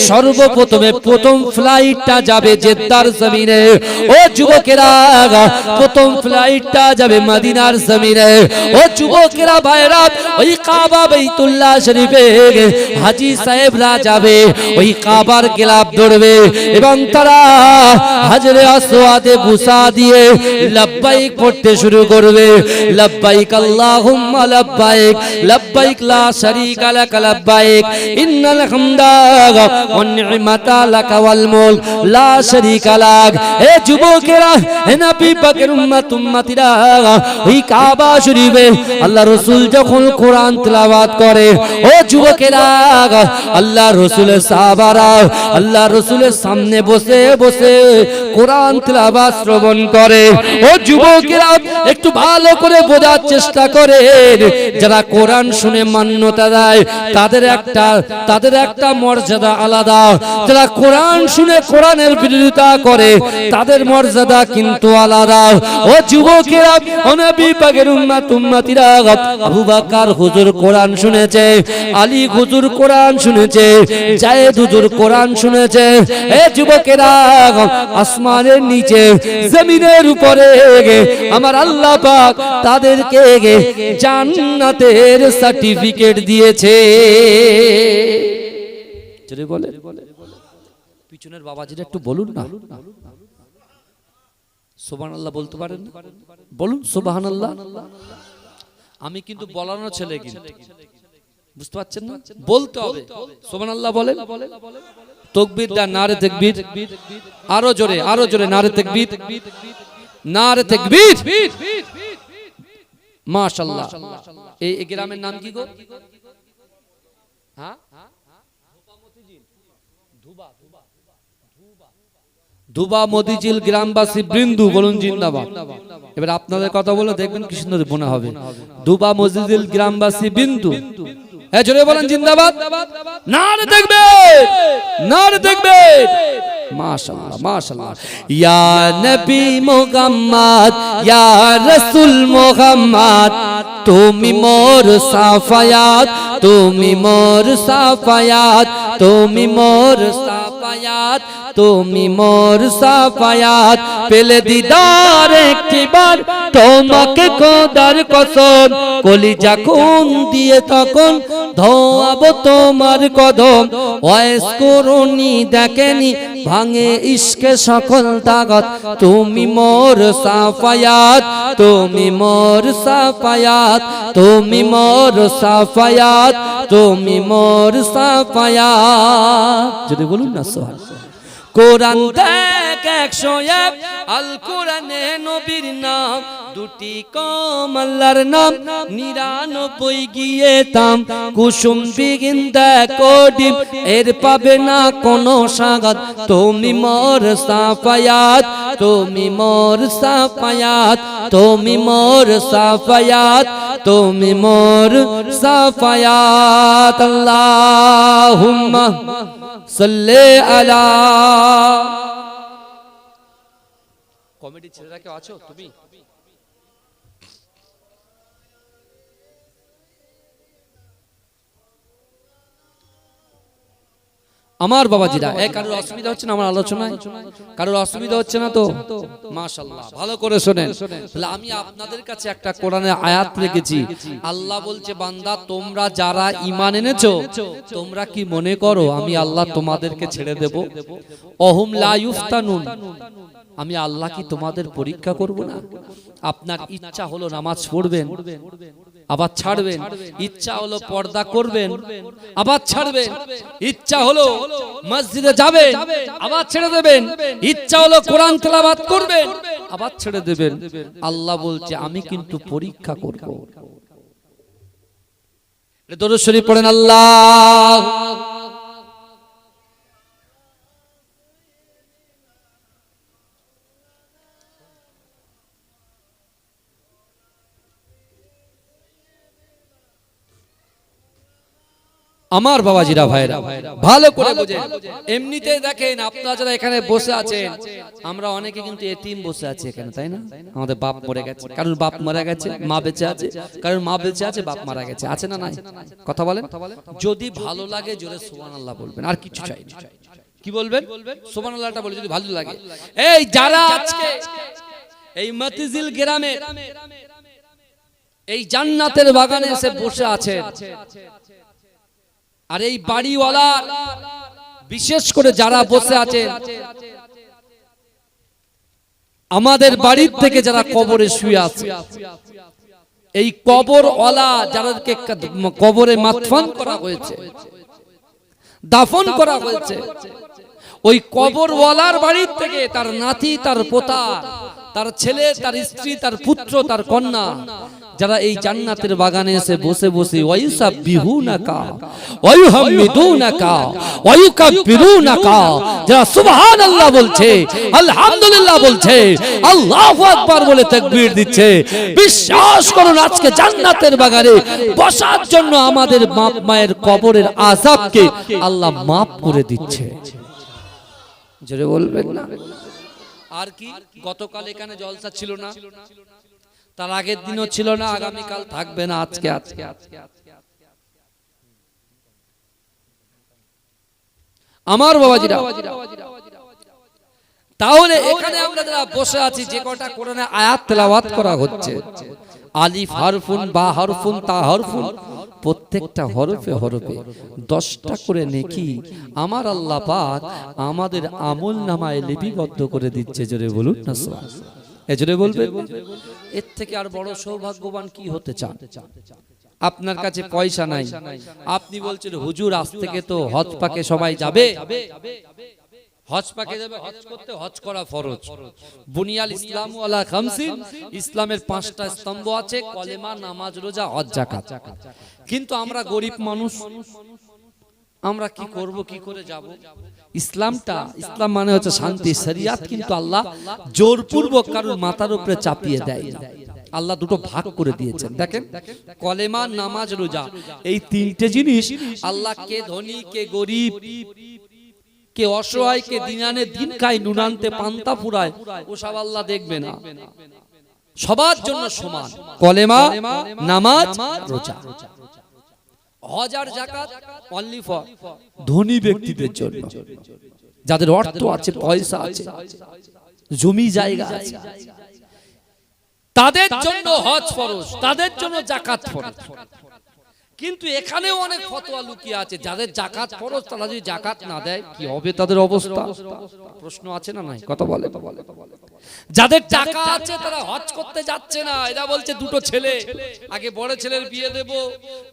Speaker 1: সর্বপ্রথমে প্রথম ফ্লাইটটা যাবে জেদ্দার জমিনে। ও যুবকেরা, প্রথম ফ্লাইটটা যাবে মদিনার জমিনে। ও যুবকেরা ভাইরা, ওই কাবা বাইতুল্লাহ শরীফে হাজী সাহেবরা যাবে, ওই কাবার গিলাফ ধরবে এবং তারা হাজরে আসওয়াদে বুসা দিয়ে লব্বাইক পড়তে শুরু করবে। লব্বাইক আল্লাহুম্মা লব্বাইক, লব্বাইক লা শারীকা লাক লব্বাইক, ইন্নাল হামদা ওয়ান নি'মাতা লাকা ওয়াল মুলক লা শারীকা লাক। হে যুবকেরা, হে নবী পাকের উম্মত উম্মতিরা, ওই কাবা শরীফে আল্লাহ রাসূল যখন কোরআন তেলাওয়াত করে, ও যুবকেরা, আল্লাহ রাসূলের সাহাবারা আল্লাহ রাসূলের সামনে বসে বসে কোরআন তেলাওয়াত শ্রবণ করে। ও যুবকেরা, একটু ভালো করে বোঝার চেষ্টা করেন, যারা কোরআন শুনে মান্যতা দেয় তাদের একটা মর্যাদা আলাদা, যারা কোরআন শুনে কোরআনের বিরোধিতা করে তাদের মর্যাদা কিন্তু আলাদা। ও যুবকেরা, ও নবী পাকের উম্মত উম্মতিরা, আবু বকর হুজুর কোরআন শুনেছে, আলী হুজুর কোরআন শুনেছে, যায়েদ হুজুর কোরআন শুনেছে। এ যুবকেরা, আসমানের নিচে জমিনের উপরে আমার আল্লাহ পাক তাদেরকে জান্নাতের সার্টিফিকেট দিয়েছে। যদি বলে পিছনের বাবাজিরা একটু বলুন না, সুবহানাল্লাহ বলতে পারেন? বলুন সুবহানাল্লাহ। আমি কিন্তু বলানো ছেলে, কিন্তু বুঝতে পারছেন না, বলতে হবে সুবহানাল্লাহ। বলেন তাকবীর দা, নারে তাকবীর, আরো জোরে, আরো জোরে, নারে তাকবীর, নারে তাকবীর, মাশাআল্লাহ। এই গ্রামের নাম কি গো? হ্যাঁ, দুবা মতিঝিল গ্রামবাসী বৃন্দু বলুন জিন্দাবাদ। এবার আপনাদের কথা বলে দেখবেন কি সুন্দর বোনা হবে। দুবা মতিঝিল গ্রামবাসী বিন্দু, হ্যাঁ জোরে বলেন জিন্দাবাদ। নারে দেখবে, নারে দেখবে। মাশাআল্লাহ মাশাআল্লাহ। ইয়া নবী মুহাম্মদ, ইয়া রাসূল মুহাম্মদ, তুমি মোর সাফায়াত, তুমি মোর সাফায়াত, তুমি মোর সাফায়াত, তুমি মোর সাফায়াত। পেলে দিদার একটিবার তোমাকে খোদার কসম, কলিজা খুন দিয়ে তখন ধোয়াবো তোমার কদম। ওয়াইস করুনি দেখেনি ভাঙে ইশকে সকল তাগত, তুমি মোর সাফায়াত, তুমি মোর সাফায়াত, তুমি মোর সাফায়াত, তুমি মোর সাফায়াত। যদি বলুন না সুবহানাল্লাহ। কোরআন দেখ 101, আল কোরআনে নবীর নাম দুটি কম, আল্লাহর নাম 99 গিয়ে তাম। কুসুম বিগিন দেখো ডিম, এর পাবে না কোনো সাগাত। তুমি মোর সাফায়াত, তুমি মোর সাফায়াত, তুমি মোর সাফায়াত, তুমি মোর সাফায়াত। আল্লাহুম্মা সাল্লি আলা। কমেডি ছেলেরা কেউ আছো তুমি? আমার বাবাজিরা, কারোর অসুবিধা হচ্ছে না আমার আলোচনায়? কারোর অসুবিধা হচ্ছে না তো? মাশাআল্লাহ, ভালো করে শুনেন। তাহলে আমি আপনাদের কাছে একটা কোরআনের আয়াত রেখেছি। আল্লাহ বলছে, বান্দা তোমরা যারা ঈমান এনেছো, তোমরা কি মনে করো আমি আল্লাহ তোমাদেরকে ছেড়ে দেব? অহুম লা ইফতানুন, আমি আল্লাহ কি তোমাদের পরীক্ষা করব না? আপনার ইচ্ছা হলো নামাজ পড়বেন, আবার ছাড়বেন। ইচ্ছা হলো পর্দা করবেন, আবার ছাড়বেন। ইচ্ছা হলো মসজিদে যাবেন, আবার ছেড়ে দেবেন। ইচ্ছা হলো কোরআন তেলাওয়াত করবেন, আবার ছেড়ে দেবেন। আল্লাহ বলছে আমি কিন্তু পরীক্ষা করব। দরুদ শরীফ পড়েন। আল্লাহ আমার বাবাজিরা ভাইরা ভালো করে বুঝেন। এমনিতে দেখেন আপনারা যারা এখানে বসে আছেন, আমরা অনেকে কিন্তু এতিম বসে আছি এখানে, তাই না? আমাদের বাপ মরে গেছে, কারোর বাপ মারা গেছে, মা বেঁচে আছে, কারোর মা বেঁচে আছে, বাপ মারা গেছে, আছে না নাই? কথা বলেন। যদি ভালো লাগে জোরে সুবহানাল্লাহ বলবেন, আর কিছু চাই না। কি বলবেন? সুবহানাল্লাহটা বলে যদি ভালো লাগে। এই যারা আজকে এই মতিঝিল গ্রামে এই জান্নাতের বাগানে এসে বসে আছেন, আর এই বাড়িওয়ালা বিশেষ করে যারা বসে আছেন, আমাদের বাড়ির থেকে যারা কবরে শুয়ে আছে, এই কবরওয়ালা যাদেরকে কবরে মাদফন করা হয়েছে, দাফন করা হয়েছে, ওই কবরওয়ালার বাড়ির থেকে তার নাতি, তার পোতা, তার ছেলে, তার স্ত্রী, তার পুত্র, তার কন্যা, যারা এই জান্নাতের বাগানে এসে বসে বসে ওয়ায়ুসাব্বিহুনাকা ওয়ায়ুহাম্মিদুনাকা ওয়ায়ুকাব্বিরুনাকা, যারা সুবহানাল্লাহ বলছে, আলহামদুলিল্লাহ বলছে, আল্লাহু আকবার বলে তাকবীর দিচ্ছে, বিশ্বাস করুন আজকে জান্নাতের বাগানে বসার জন্য আমাদের বাপ মায়ের কবরের আযাবকে আল্লাহ মাফ করে দিচ্ছে। জোরে বলবেন না? আর কি গতকাল এখানে জলসা ছিল না, তার আগের দিনও ছিল না, আগামীকাল থাকবে না, আজকে আজকে আমার বাবাজিরা। তাহলে এখানে আমরা যারা বসে আছি, যে কটা কোরআনে আয়াত তেলাওয়াত করা হচ্ছে, আলিফ হারফুন, বা হারফুন, তা হারফুন, প্রত্যেকটা হরফে হরফে 10টা করে নেকি আমার আল্লাহ পাক আমাদের আমল নামায় লিপিবদ্ধ করে দিচ্ছে। জোরে বলুন না সুবহানাল্লাহ। এজরে বলবে, এর থেকে আর বড় সৌভাগ্যবান কি হতে চান? আপনার কাছে পয়সা নাই, আপনি বলছেন হুজুর আজ থেকে তো হজ পাকে সবাই যাবে, হজ পাকে যাবে, হজ করতে, হজ করা ফরজ। বুনিয়াল ইসলামু আলা খামসিন, ইসলামের 5টা স্তম্ভ আছে, কলেমা, নামাজ, রোজা, হজ, যাকাত। কিন্তু আমরা গরিব মানুষ, আমরা কি করব, কি করে যাব? ইসলাম মানে হচ্ছে শান্তি। শরিয়াত কিন্তু আল্লাহ জোরপূর্বক কারোর মাথার উপরে চাপিয়ে দেয় না। আল্লাহ দুটো ভাগ করে দিয়েছেন। দেখেন, কলেমা, নামাজ, রোজা, এই তিনটে জিনিস আল্লাহ কে ধনী, কে গরিব, কে অসহায়, কে দিন আনে দিন খায়, নুন আনতে পান্তা ফুরায়, ওসব আল্লাহ দেখবে না। সবার জন্য সমান কলেমা, নামাজ, রোজা। হজ আর যাকাত অনলি ফর ধনী ব্যক্তিদের জন্য, যাদের অর্থ আছে, পয়সা আছে, জমি জায়গা আছে, তাদের জন্য হজ ফরজ, তাদের জন্য যাকাত ফরজ। কিন্তু এখানেও অনেক ফতোয়া লুকিয়ে আছে। যাদের যাকাত ফরজ, তারা যদি যাকাত না দেয় কি হবে তাদের অবস্থা? প্রশ্ন আছে না নাই? কথা বলে। যাদের টাকা আছে তারা হজ করতে যাচ্ছে না। এরা বলছে দুটো ছেলে, আগে বড় ছেলের বিয়ে দেব,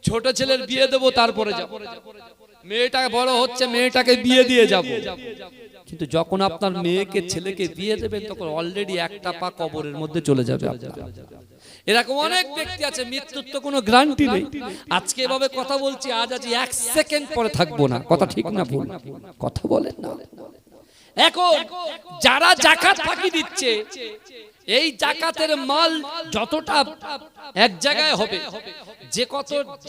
Speaker 1: ছোট ছেলের বিয়ে দেব, তারপরে যাব। মেয়েটা বড় হচ্ছে, মেয়েটাকে বিয়ে দিয়ে যাব। কিন্তু যখন আপনার মেয়েকে, ছেলেকে বিয়ে দেবেন, তখন অলরেডি একটা পা কবরের মধ্যে চলে যাবে আপনার। এরকম অনেক ব্যক্তি আছে, মৃত্যুর তো কোনো গ্যারান্টি নেই। আজকে এভাবে কথা বলছি, আজ এক সেকেন্ড পরে থাকবো না। কথা ঠিক না ভুল? কথা বলেন না। এখন যারা যাকাত ফাঁকি দিচ্ছে, এই যাকাতের মাল যতটা এক জায়গায় হবে,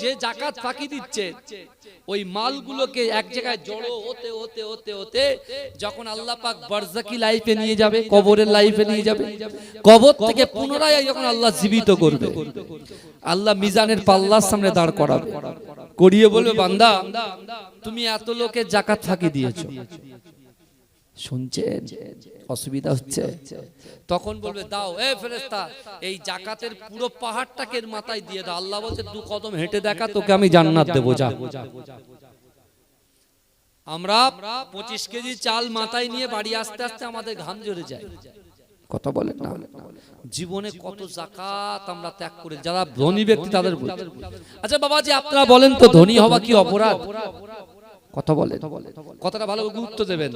Speaker 1: যে যাকাত ফাঁকি দিচ্ছে, ওই মালগুলোকে এক জায়গায় জড়ো হতে হতে হতে হতে যখন আল্লাহ পাক বারজাকি লাইফে নিয়ে যাবে, কবরের লাইফে নিয়ে যাবে, কবর থেকে পুনরায় যখন আল্লাহ জীবিত করবে, আল্লাহ মিজানের পাল্লার সামনে দাঁড় করাবে, করিয়ে বলবে, বান্দা তুমি এত লোকে যাকাত ফাঁকি দিয়েছো, শুনছেন অসুবিধা হচ্ছে? তখন বলবে, দাও এ ফেরেশতা, এই যাকাতের পুরো পাহাড়টাকে মাথায় দিয়ে দাও। আল্লাহ বলছে, 2 কদম হেঁটে দেখা, তোকে আমি জান্নাত দেবো, যা। আমরা 25 কেজি চাল মাথায় নিয়ে বাড়ি আসতে আসতে আমাদের ঘাম ঝরে যায়। কথা বলেন না? জীবনে কত যাকাত আমরা ত্যাগ করে, যারা ধনী ব্যক্তি তাদের বলছে। আচ্ছা বাবাজি, আপনারা বলেন তো, ধনী হওয়া কি অপরাধ? কথা বলে, কথাটা ভালো গুরুত্ব দেবেন।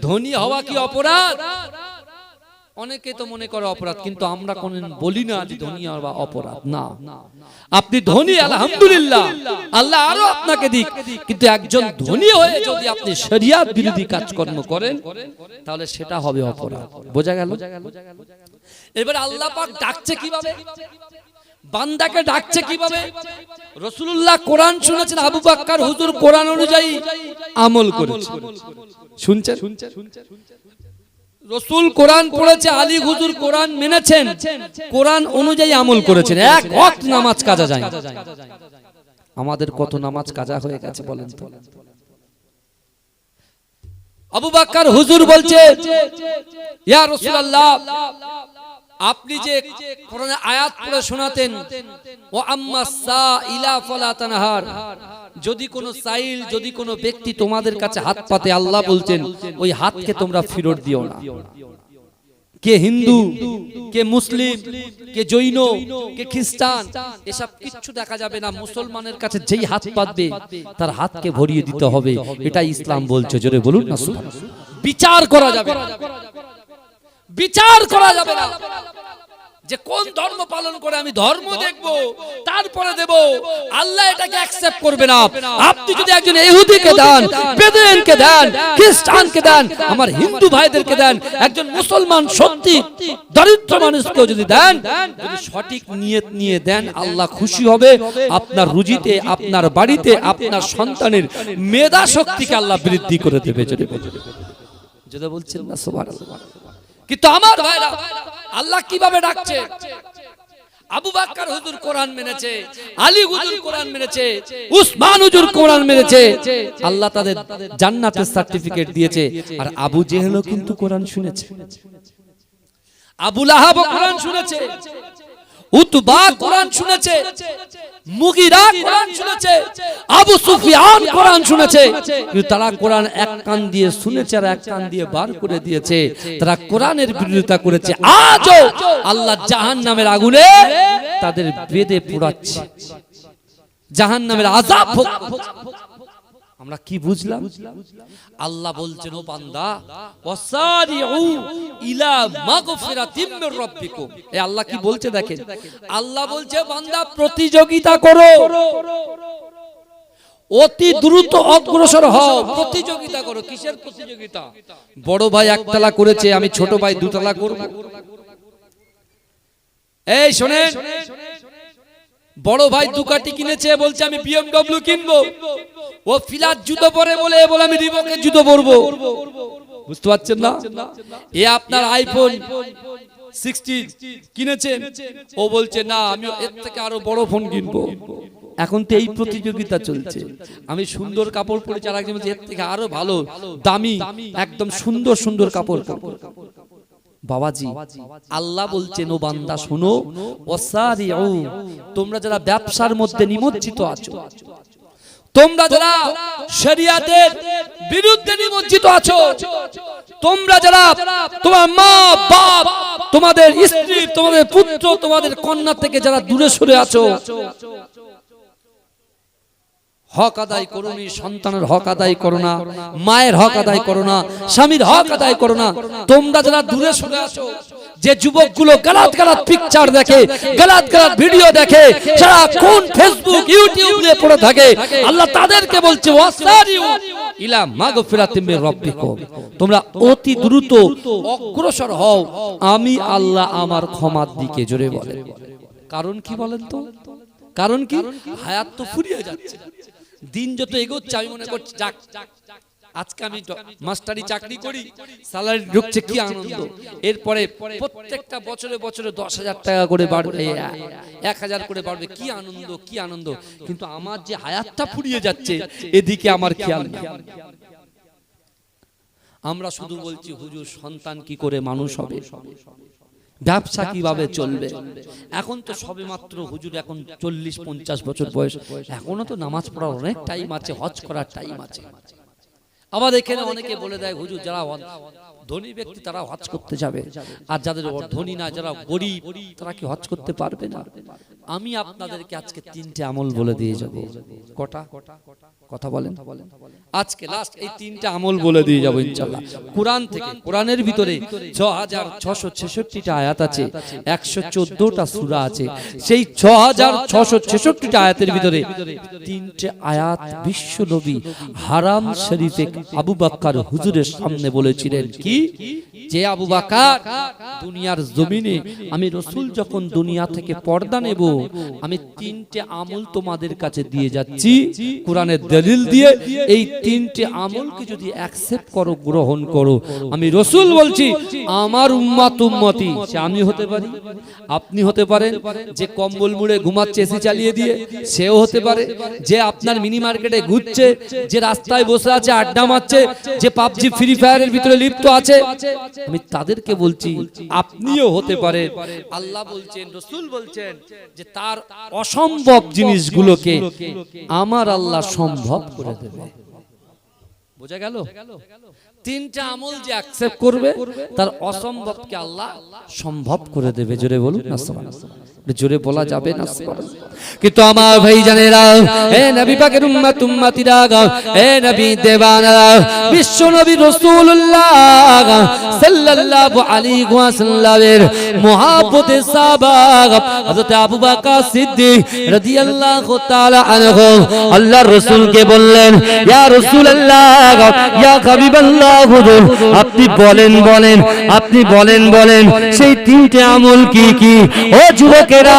Speaker 1: ধনী হওয়া কি অপরাধ? অনেকে তো মনে করে অপরাধ, কিন্তু আমরা কোনদিন বলি না যে ধনী হওয়া অপরাধ না। আপনি ধনী, আলহামদুলিল্লাহ, আল্লাহ আরো আপনাকে দিক। কিন্তু একজন ধনী হয়ে যদি আপনি শরিয়াত বিরোধী কাজকর্ম করেন, তাহলে সেটা হবে অপরাধ। বোঝা গেল? এবার আল্লাহ পাক ডাকছে কিভাবে, বান্দাকে ডাকছে কিভাবে? রাসূলুল্লাহ কোরআন শুনেছেন, আবু বকর হুজুর কোরআন অনুযায়ী আমল করেছে। শুনছেন? রাসূল কোরআন পড়েছে, আলী হুজুর কোরআন মেনেছেন, কোরআন অনুযায়ী আমল করেছেন, এক ওয়াক্ত নামাজ কাজা যায়। আমাদের কত নামাজ কাজা হয়ে গেছে বলেন তো? আবু বকর হুজুর বলছে, ইয়া রাসূলুল্লাহ, আপনি যে কোরআনে আয়াত পড়ে শোনাতেন, ও আম্মাস সাইলা ফালা তানহার, যদি কোনো সাইল, যদি কোনো ব্যক্তি তোমাদের কাছে হাত পাতে, আল্লাহ বলছেন ওই হাতকে তোমরা ফেরত দিও না। কে হিন্দু, কে মুসলিম, কে জৈন, কে খ্রিস্টান, এসব কিচ্ছু দেখা যাবে না। মুসলমানের কাছে যেই হাত পাতবে তার হাতকে ভরিয়ে দিতে হবে। এটা ইসলাম বলছে। জোরে বলুন না সুবহানাল্লাহ। বিচার করা যাবে না, বিচার করা যাবে না যে কোন ধর্ম পালন করে আমি ধর্ম দেখব তারপরে দেব, আল্লাহ এটাকে অ্যাকসেপ্ট করবে না। আপনি যদি একজন ইহুদিকে দেন, বেদুইনকে দেন, খ্রিস্টানকে দেন, আমার হিন্দু ভাইদেরকে দেন, একজন মুসলমান সত্যি দরিদ্র মানুষকেও যদি দেন, যদি সঠিক নিয়ত নিয়ে দেন, আল্লাহ খুশি হবে। আপনার রুজিতে, আপনার বাড়িতে, আপনার সন্তানের মেধা শক্তিকে আল্লাহ বৃদ্ধি করে দেবে। যদি বলছেন না সুবহানাল্লাহ। কিন্তু আমার ভাইরা, আল্লাহ কিভাবে ডাকছে? আবু বকর হুজুর কোরআন মেনেছে, আলী হুজুর কোরআন মেনেছে, উসমান হুজুর কোরআন মেনেছে, আল্লাহ তাদের জান্নাতের সার্টিফিকেট দিয়েছে। আর আবু জেহেলও কিন্তু কোরআন শুনেছে, আবু লাহাব কোরআন শুনেছে, উতবা কোরআন শুনেছে, মুগিরা কোরআন শুনেছে, আবু সুফিয়ান কোরআন শুনেছে। কিন্তু তারা কোরআন এক কান দিয়ে শুনেছে আর এক কান দিয়ে বার করে দিয়েছে। তারা কোরআনের বিরোধিতা করেছে। আজও আল্লাহ জাহান্নামের আগুনে তাদের বেঁধে পোড়াচ্ছে, জাহান্নামের আযাব ভোগ। আমরা কি বুঝলাম? আল্লাহ বলছেন, ও বান্দা, ওয়াসারিউ ইলা মাগফিরাতিম মির রাব্বিকুম। এই আল্লাহ কি বলছে দেখেন, আল্লাহ বলছে বান্দা প্রতিযোগিতা করো, অতি দ্রুত অগ্রসর হও, প্রতিযোগিতা করো। কিসের প্রতিযোগিতা? বড় ভাই একতলা করেছে, আমি ছোট ভাই দুতলা করব। এই শোনেন, বড় ভাই দুকাটি কিনেছে, বলছে আমি BMW কিনবো। ও ফিলার জুতো পরে বলে আমি রিবকের জুতো পরবো। বুঝতে পারছেন না? এ আপনার আইফোন 16 কিনেছেন, ও বলছে না আমি এর থেকে আরো বড় ফোন কিনবো। এখন তো এই প্রতিযোগিতা চলছে। আমি সুন্দর কাপড় পরেছি, আর একজন বলছে এর থেকে আরো ভালো দামি একদম সুন্দর সুন্দর কাপড় পরবো। বাবাজি, আল্লাহ বলছেন ও বান্দা শোনো, ওয়াসারিউ, তোমরা যারা ব্যবসার মধ্যে নিমজ্জিত আছো, তোমরা যারা শরিয়াতের বিরুদ্ধে নিমজ্জিত আছো, তোমরা যারা তোমার মা বাপ, তোমাদের স্ত্রী, তোমাদের পুত্র, তোমাদের কন্যা থেকে যারা দূরে সরে আছো, হক আদায় করুনি, সন্তানের হক আদায় করো না, মায়ের হক আদায় করো না, স্বামীর হক আদায় করো না। তোমরা যারা দূরে সরে আসো, যে যুবকগুলো গালাত গালাত পিকচার দেখে, গালাত গালাত ভিডিও দেখে, সারা কোন ফেসবুক ইউটিউব নিয়ে পড়ে থাকে, আল্লাহ তাদেরকে বলছে ওয়াসারিউ ইলা মাগফিরাতিম মির রাব্বিকুম, তোমরা অতি দ্রুত অগ্রসর হও আমি আল্লাহ আমার ক্ষমার দিকে। জোরে বলেন কারণ কি বলেন তো? কারণ কি? হায়াত তো ফুরিয়ে যাচ্ছে, দিন যত এগোচ্ছে আমি মনে করছি যাক আজকে আমি মাস্টারি চাকরি করি, স্যালারি ঢুকছে, কি আনন্দ। এরপরে প্রত্যেকটা বছরে বছরে 10,000 টাকা করে বাড়বে, 1,000 করে বাড়বে, কি আনন্দ, কি আনন্দ। কিন্তু আমার যে হায়াতটা ফুরিয়ে যাচ্ছে এদিকে আমার খেয়াল নেই। আমরা শুধু বলছি হুজুর সন্তান কি করে মানুষ হবে, ব্যবসা কিভাবে চলবে। এখন তো সবে মাত্র হুজুর এখন 40-50 বছর বয়স, এখনো তো নামাজ পড়ার অনেক টাইম আছে, হজ করার টাইম আছে। আবার এখানে অনেকে বলে দেয় হুজুর যারা ধনী ব্যক্তি তারা হজ করতে যাবে, আর যাদের ধনী না, যারা গরিব, তারা কি হজ করতে পারবে না? আমি আপনাদেরকে আজকে 3টে আমল বলে দিয়ে যাব। কটা কথা বলেন? আজকে লাস্ট এই 3টে আমল বলে দিয়ে যাব ইনশাআল্লাহ কুরআন থেকে। কোরআনের ভিতরে 6666টা আয়াত আছে, 114টা সূরা আছে। সেই 6666টা আয়াতের ভিতরে 3টে আয়াত বিশ্ব নবী হারাম শরীফে আবু বকর হুজুরের সামনে বলেছিলেন কি, যে আবু বকর দুনিয়ার জমিনে আমি রাসূল যখন দুনিয়া থেকে পর্দা নেব, আমি 3টে আমল তোমাদের কাছে দিয়ে যাচ্ছি কোরআনের দলিল দিয়ে। এই 3টে আমলকে যদি অ্যাকসেপ্ট করো, গ্রহণ করো, আমি রাসূল বলছি আমার উম্মতি, সে আমি হতে পারি, আপনি হতে পারেন, যে কম্বল মুড়ে ঘুমাচ্ছে এসি চালিয়ে দিয়ে সেও হতে পারে, যে আপনার মিনি মার্কেটে ঘুরছে, যে রাস্তায় বসে আছে আড্ডা মারছে, যে পাবজি ফ্রি ফায়ারের ভিতরে লিপ্ত আছে, আমি তাদেরকে বলছি আপনিও হতে পারে। আল্লাহ বলছেন, রাসূল বলছেন যে তার অসম্ভব জিনিসগুলোকে আমার আল্লাহ সম্ভব করে দেবে। বোঝা গেল? 3টা আমল যে অ্যাকসেপ্ট করবে তার অসম্ভবকে আল্লাহ সম্ভব করে দেবে। জোরে বলুন না সুবহানাল্লাহ। জোরে বলা যাবে না সুবহানাল্লাহ। কিন্তু আমার ভাই জানেরা, হে নবী পাকের উম্মতিরা, হে নবী দেবানারা, বিশ্ব নবী রাসূলুল্লাহ সাল্লাল্লাহু আলাইহি ওয়াসাল্লামের মুহাব্বতে সাহাবা হযরত আবু বকর সিদ্দিক রাদিয়াল্লাহু তাআলা আনহু আল্লাহর রাসূলকে বললেন, ইয়া রাসূলুল্লাহ, ইয়া হাবিবাল্লাহ, হুজুর আপনি বলেন সেই 3টে আমল কি কি? ও যুবকেরা,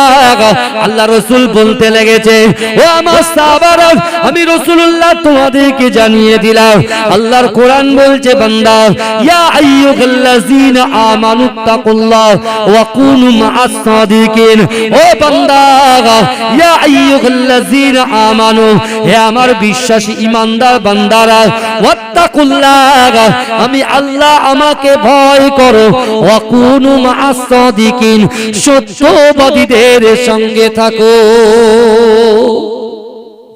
Speaker 1: আল্লাহ রাসূল বলতে লেগেছে, ও আমার সাহাবারা, আমি রাসূলুল্লাহ তোমাদেরকে জানিয়ে দিলাম। আল্লাহর কোরআন বলছে, বান্দা, ইয়া আইয়ুহাল্লাযীনা আমানু তাকুল্লাহ ওয়া কুনু মা'আস সাদিকিন। ও বান্দা, ইয়া আইয়ুহাল্লাযীনা আমানু, হে আমার বিশ্বাসী ঈমানদার বান্দারা, ওয়াত্তাকুল্লাহ, আমি আল্লাহ আমাকে ভয় করো, ওয়া কুনু মা'আস সাদিকিন, সত্যবাদীদের সঙ্গে থাকো।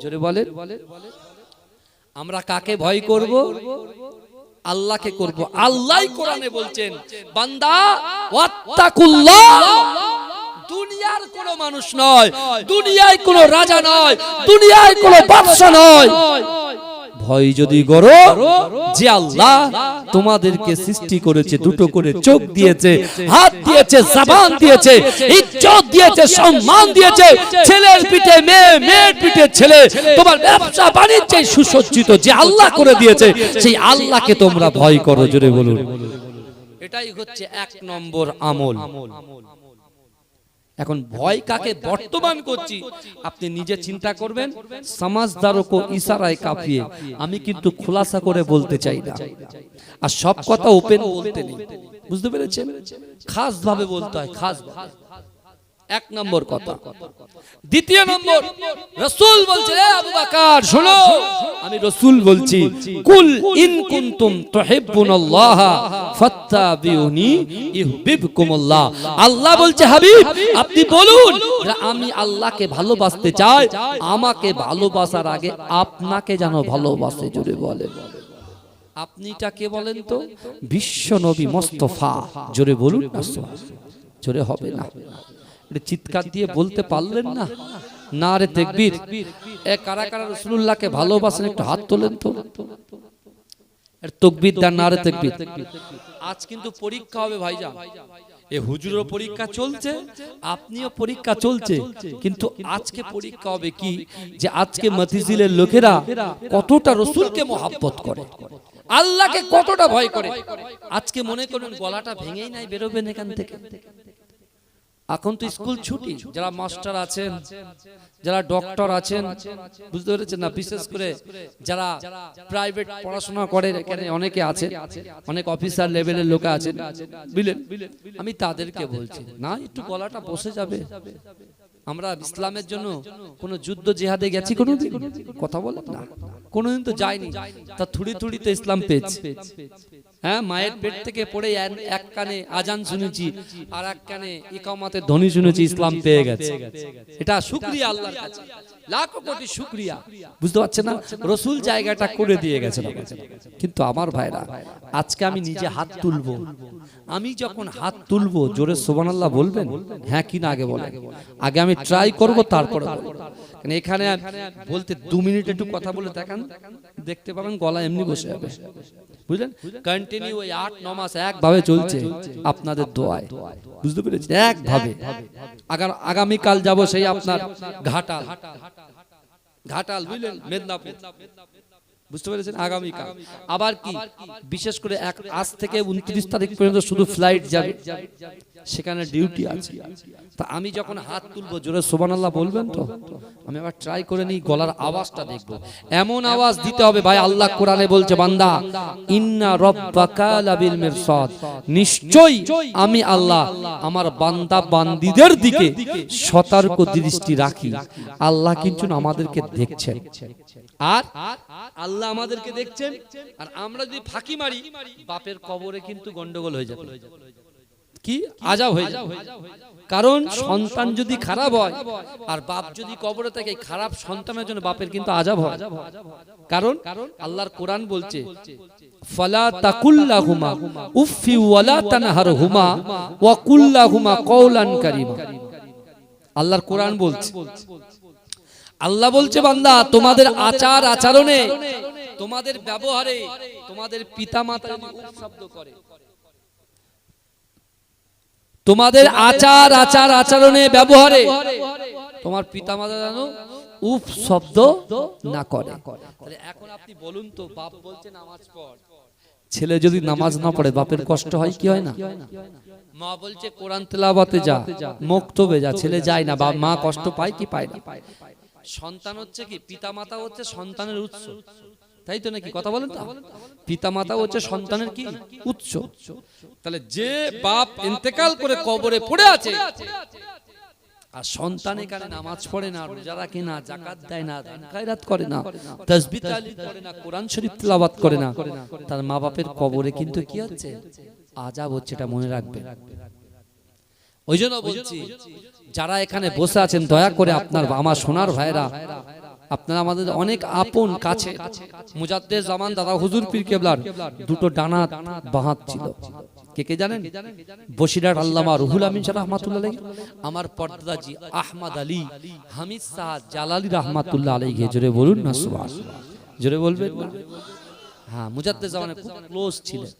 Speaker 1: জোরে বলেন, আমরা কাকে ভয় করব? আল্লাহকে করব। আল্লাহই কোরআনে বলছেন, বান্দা ওয়াত্তাকুল্লাহ, দুনিয়ার কোন মানুষ নয়, দুনিয়ায় কোন রাজা নয়, দুনিয়ায় কোন বাদশা নয়, ভয় যদি করো যে আল্লাহ তোমাদেরকে সৃষ্টি করেছে, দুটো করে চোখ দিয়েছে, হাত দিয়েছে, জবান দিয়েছে, ইজ্জত দিয়েছে, সম্মান দিয়েছে, ছেলের পিঠে মেয়ে, মেয়ের পিঠে ছেলে, তোমার ব্যবসা বাণিজ্যে সুসজ্জিত যে আল্লাহ করে দিয়েছে, সেই আল্লাহকে তোমরা ভয় করো। জোরে বলুন। এটাই হচ্ছে 1 নম্বর আমল। এখন ভয় কাকে বর্তমান করছি আপনি নিজে চিন্তা করবেন। সমাজদারও কো ইশারায় কাফিয়ে, আমি কিন্তু খোলাসা করে বলতে চাই না, আর সব কথা ওপেন বলতে নেই, বুঝতে পেরেছেন? খাস ভাবে বলতে হয়, খাস ভাবে। 1 নম্বর কথা। দ্বিতীয় নম্বর, রাসূল বলছে, এ আবু বকর শোনো, আমি রাসূল বলছি, কুল ইন কুনতুম তুহিব্বুনাল্লাহ ফাত্তাবিউনি ইউহিব্বুকুমুল্লাহ। আল্লাহ বলছে, হাবিব আপনি বলুন, আমি আল্লাহকে ভালোবাসতে চাই, আমাকে ভালোবাসার আগে আপনাকে যেন ভালোবাসে। জোরে বলেন। আপনিটা কে বলেন তো? বিশ্ব নবী মুস্তাফা। জোরে বলুন না, জোরে হবে না, চিৎকার দিয়ে বলতে পারলেন না? নারে তাকবীর। এ কারা কারা রাসূলুল্লাহকে ভালোবাসেন একটু হাত তোলেন তো। এর তাকবীর দেন, নারে তাকবীর। আজ কিন্তু পরীক্ষা হবে ভাইজান, এ হুজুরের পরীক্ষা চলছে, আপনিও পরীক্ষা চলছে, কিন্তু আজকে পরীক্ষা হবে কি, যে আজকে মতিঝিলের লোকেরা কতটা রাসূলকে মহব্বত করে, আল্লাহকে কতটা ভয় করে। আজকে মনে করেন গলাটা ভেঙেই নাই বেরোবেন এখান থেকে। এখন তো স্কুল ছুটি, যারা মাস্টার আছেন, যারা ডক্টর আছেন, বুঝতে পেরেছেন না, বিশেষ করে যারা প্রাইভেট পড়াশোনা করে, এখানে অনেকে আছে, অনেক অফিসার লেভেলের লোক আছেন, বুঝলেন? আমি তাদেরকে বলছি না, একটু গলাটা বসে যাবে। আমরা ইসলামের জন্য কোন যুদ্ধ জিহাদে গেছি কোনোদিন? কথা বলেন না, কোনোদিন তো যাইনি। তা থুড়ি থুড়ি তো ইসলাম পেয়েছি। হ্যাঁ, মায়ের পেট থেকে পড়ে এক কানে আজান শুনেছি, আর এক কানে ইকামতের ধ্বনি শুনেছি, ইসলাম পেয়ে গেছে। এটা শুকরিয়া আল্লাহর কাছে, লাখো কোটি শুকরিয়া। বুঝতে পারছেন না? রাসূল জায়গাটা করে দিয়ে গেছেন। কিন্তু আমার ভাইরা, আজকে আমি নিজে হাত তুলবো, আমি যখন হাত তুলবো জোরে সুবহানাল্লাহ বলবেন? হ্যাঁ কি না আগে বলেন? আগে আমি ট্রাই করব, তারপরে এখানে বলতে 2 মিনিট একটু কথা বলে দেখান, দেখতে পাবেন গলা এমনি বসে যাবে। বুঝলেন? কন্টিনিউ ওই 8-9 মাস একভাবে চলছে আপনাদের দোয়ায়, বুঝতে পেরেছেন? একভাবে। আগামী কাল যাব সেই আপনার ঘাটাল, বুঝলেন, মেদিনীপুর, বুঝতে পেরেছেন? আগামীকাল আবার কি, বিশেষ করে আজ থেকে 29 তারিখ পর্যন্ত শুধু ফ্লাইট যাবে, সেখানে ডিউটি আছে। তা আমি যখন হাত তুলবো জোরে সুবহানাল্লাহ বলবেন তো? আমি আবার ট্রাই করে নিই, গলার আওয়াজটা দেখবো, এমন আওয়াজ দিতে হবে ভাই। আল্লাহ কোরআনে বলছে, বান্দা ইন্না রাব্বাকা লাবিল মিরসাদ, নিশ্চয়ই আমি আল্লাহ আমার বান্দা বান্দীদের দিকে সতর্ক দৃষ্টি রাখি। আল্লাহ কিন্তু আমাদেরকে দেখছেন, আর আল্লাহ আমাদেরকে দেখছেন, আর আমরা যদি ফাঁকি মারি বাপের কবরে কিন্তু গন্ডগোল হয়ে যাবে, কি আযাব হয়ে যাবে। কারণ সন্তান যদি খারাপ হয় আর বাপ যদি কবরে থাকে, খারাপ সন্তানের জন্য বাপের কিন্তু আযাব হয়। কারণ আল্লাহর কোরআন বলছে, ফালা তাকুল্লাহুমা উফি ওয়ালা তানহারহুমা ওয়া কুল্লাহুমা কওলান কারীমা। আল্লাহর কোরআন বলছে, আল্লাহ বলছে, বান্দা তোমাদের আচার আচরণে, তোমাদের ব্যবহারে, তোমাদের পিতামাতা যদি শব্দ করে, তোমাদের আচার আচরণে ব্যবহারে তোমার পিতামাতা যেন উফ শব্দ না করে। তাহলে এখন আপনি বলুন তো, বাপ বলছে নামাজ পড়, ছেলে যদি নামাজ না পড়ে বাপের কষ্ট হয় কি হয় না? মা বলছে কোরআন তেলাওয়াতে যা, মক্তবে যা, ছেলে যায় না, মা কষ্ট পায় কি পায় না? সন্তান হচ্ছে কি, পিতামাতা হচ্ছে সন্তানের উৎস, তাই তো নাকি? কথা বলেন তো, পিতামাতা হচ্ছে সন্তানের কি উৎস। তাহলে যে বাপ ইন্তেকাল করে কবরে পড়ে আছে, আর সন্তান এখানে নামাজ পড়ে না, রোজা রাখে না, যাকাত দেয় না, দান খায়রাত করে না, তাসবিহ তাহলিল করে না, কোরআন শরীফ তেলাওয়াত করে না, তার মা বাপের কবরে কিন্তু কি হচ্ছে? আযাব হচ্ছে। এটা মনে রাখবেন। ওই জন্য বলছি, যারা এখানে বসে আছেন দয়া করে আপনার আমার সোনার ভাইরা, আপনারা আমাদের অনেক আপন কাছে। মুজাদ্দেদ জামান দাদা হুজুর পীর কেবলার দুটো ডানা বাহাত ছিল, কে কে জানেন? বসিরহাট আল্লামা রুহুল আমিন শাহ রাহমাতুল্লাহ আলাইহি, আমার পর্দাজি আহমদ আলী হামিদ শাহ জালালি রাহমাতুল্লাহ আলাইহি। জোরে বলুন না সুবহানাল্লাহ। জোরে বলবেন না? হ্যাঁ, মুজাদ্দেদ জামানে খুব ক্লোজ ছিলেন,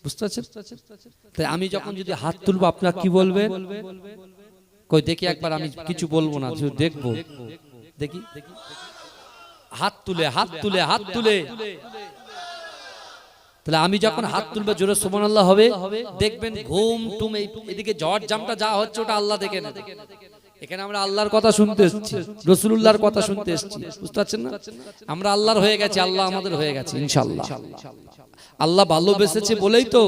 Speaker 1: বুঝতে পারছেন? তাই আমি যখন যদি হাত তুলবো আপনারা কি বলবেন? কই দেখি একবার, আমি কিছু বলবো না, দেখবো, দেখি হাত তুলে, হাত তুলে, হাত তুলে। তাহলে আমি যখন হাত তুলবে জোরে সুবহানাল্লাহ হবে, দেখবেন ঘুম টুম এদিকে ঝড় জামটা যা হচ্ছে ওটা আল্লাহ দেখে নেবে। এখানে আমরা আল্লাহর কথা শুনতে এসেছি, রাসূলুল্লাহর কথা শুনতে এসেছি, বুঝতে পারছেন না? আমরা আল্লাহর হয়ে গেছি, আল্লাহ আমাদের হয়ে গেছে ইনশাআল্লাহ। আল্লাহ ভালোবেসেছে বলেই তো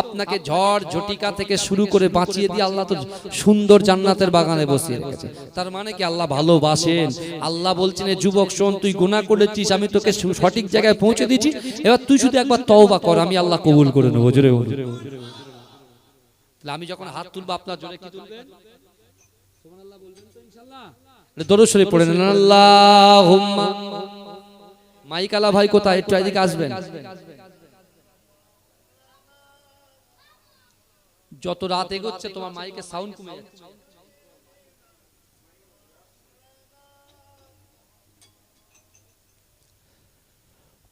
Speaker 1: আপনাকে ঝড় ঝটিকা থেকে শুরু করে বাঁচিয়ে দিয়ে আল্লাহ তো সুন্দর জান্নাতের বাগানে বসিয়ে রেখেছে। তার মানে কি আল্লাহ ভালোবাসেন। আল্লাহ বলছেন, যুবক শোন, তুই গুনাহ করেছিস, আমি তোকে সঠিক জায়গায় পৌঁছে দিয়েছি, এবার তুই শুধু একবার তওবা কর, আমি আল্লাহ কবুল করে নেব। জোরে আমি যখন হাত তুলবো আপনার জোরে কি তুলবেন? সুবহানাল্লাহ বলবেন তো ইনশাআল্লাহ? দরুদ শরীফ পড়ে নেন, আল্লাহুম্মা। মাইক আলা ভাই কোথায়? একটু এদিকে আসবেন। যত রাত এগোচ্ছে তোমার মাইকের সাউন্ড কমে যাচ্ছে।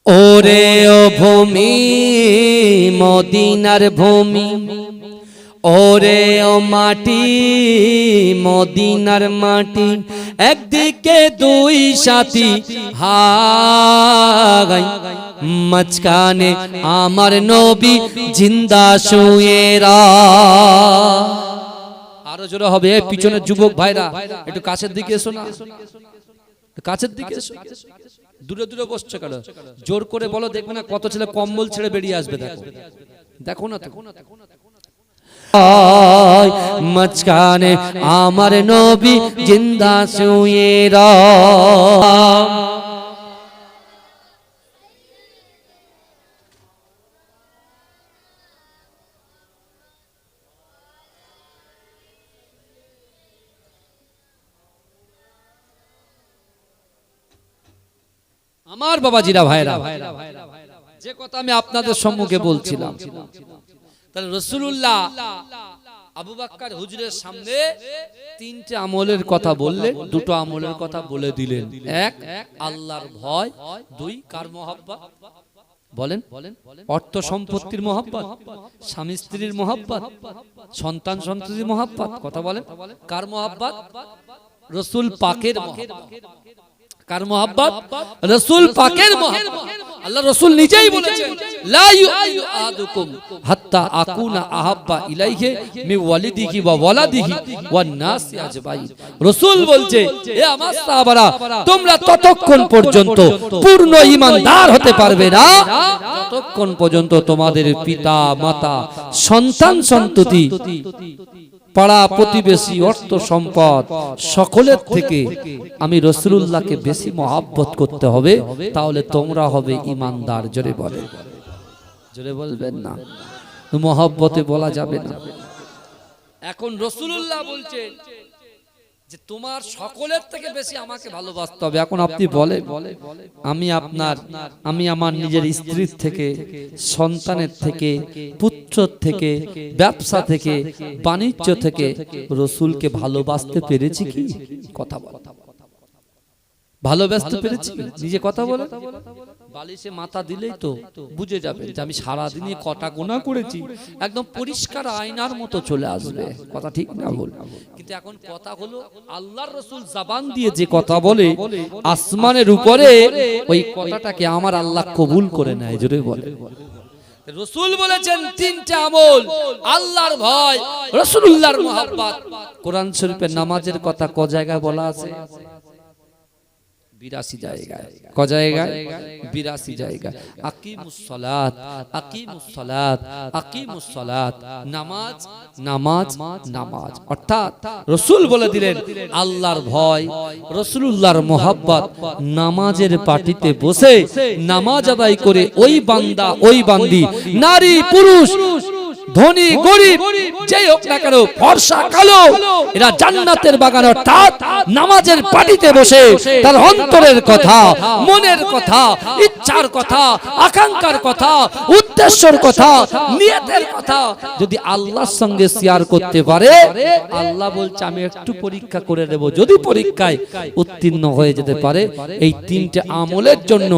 Speaker 1: ওরে ও ভূমি, মদিনার ভূমি, ওরে ও মাটি, মদিনার মাটি, একদিকে দুই সাথী হাই, মাঝখানে আমার নবী জিন্দা শুয়ে রা। আরো জোরে হবে, পিছনের যুবক ভাইরা একটু কাছের দিকে এসো না, কাছের দিকে এসো। দূরে দূরে বসছো কেন? জোর করে বলো, দেখবে না কত ছেলে কম্বল ছেড়ে বেরিয়ে আসবে। দেখো দেখো না, মাঝখানে আমার নবী জিন্দা শুয়ে রা। আমার বাবাজিরা ভাইরা, যে কথা আমি আপনাদের সম্মুখে বলছিলাম, তাহলে রাসূলুল্লাহ আবু বকর হুজুরের সামনে তিনটে আমলের কথা বললেন, দুটো আমলের কথা বলে দিলেন। এক, আল্লাহর ভয়। দুই, কার মহব্বত? বলেন, অর্থ সম্পত্তির মহব্বত, স্বামী স্ত্রীর মহব্বত, সন্তান সন্ততির মহব্বত। কথা বলেন, কার মহব্বত? রাসূল পাকের মহব্বত। কার মহব্বত? রাসূল পাকের মহব্বত। আল্লাহ রাসূল নিজেই বলেছেন, লা ইউমিনু আহাদুকুম হাত্তা আকুনা আহাব্বা ইলাইহি মিন ওয়ালিদিহি ওয়া ওয়ালাদিহি ওয়ান নাসি আজমাইন। রাসূল বলছে, এ আমার সাহাবারা, তোমরা ততক্ষণ পর্যন্ত পূর্ণ ঈমানদার হতে পারবে না যতক্ষণ পর্যন্ত তোমাদের পিতা মাতা, সন্তান সন্ততি, পাড়া প্রতিবেশী, অর্থ সম্পদ সকলের থেকে আমি রাসূলুল্লাহকে বেশি মহব্বত করতে হবে, তাহলে তোমরা হবে ঈমানদার। জোরে বলে, জোরে বলবেন না, মহব্বতে বলা যাবে না। এখন রাসূলুল্লাহ বলছেন যে তোমার সকলের থেকে বেশি আমাকে ভালোবাসতে হবে। এখন আপনি বলে, আমি আমার নিজের স্ত্রীর থেকে, সন্তানের থেকে, পুত্র থেকে, ব্যবসা থেকে, বাণিজ্য থেকে রাসূলকে ভালোবাসতে পেরেছি কি? কথা বল, ভালোবাসতে পেরেছি? নিজে কথা বলে। বালিশে মাথা দিলেই তো বুঝে যাবে যে আমি সারাদিনে কটা গুনাহ করেছি, একদম পরিষ্কার আয়নার মতো চলে আসবে। কথা ঠিক না বল? কিন্তু এখন কথা হলো, আল্লাহর রাসূল জবান দিয়ে যে কথা বলে আসমানের উপরে, ওই কথাটাকে আমার আল্লাহ কবুল করে নেয়। জোরে বলে। রাসূল বলেছেন তিনটা আমল, আল্লাহর ভয়, রাসূলুল্লাহর মহব্বত। কোরআন শরীফে নামাজের কথা ক জায়গায় বলা আছে? 82 জায়গায়। ক জায়গায়? 82 জায়গায়। আকিমুস সালাত, আকিমুস সালাত, আকিমুস সালাত। নামাজ, নামাজ, নামাজ। অর্থাৎ রাসূল বলে দিলেন, আল্লাহর ভয়, রাসূলুল্লাহর মহব্বত, নামাজের পাটিতে বসে নামাজ আদায় করে ওই বান্দা, ওই বান্দি, নারী পুরুষ ধনী গরিব যেই হোক না কেন, ফর্সা কালো, এরা জান্নাতের বাগান অর্থাৎ নামাজের পাটিতে বসে তার অন্তরের কথা, মনের কথা, ইচ্ছার কথা, আকাঙ্ক্ষার কথা, উদ্দেশ্যের কথা, নিয়তের কথা যদি আল্লাহর সঙ্গে শেয়ার করতে পারে, আল্লাহ বলছে আমি একটু পরীক্ষা করে দেব, যদি পরীক্ষায় উত্তীর্ণ হয়ে যেতে পারে এই তিনটে আমলের জন্য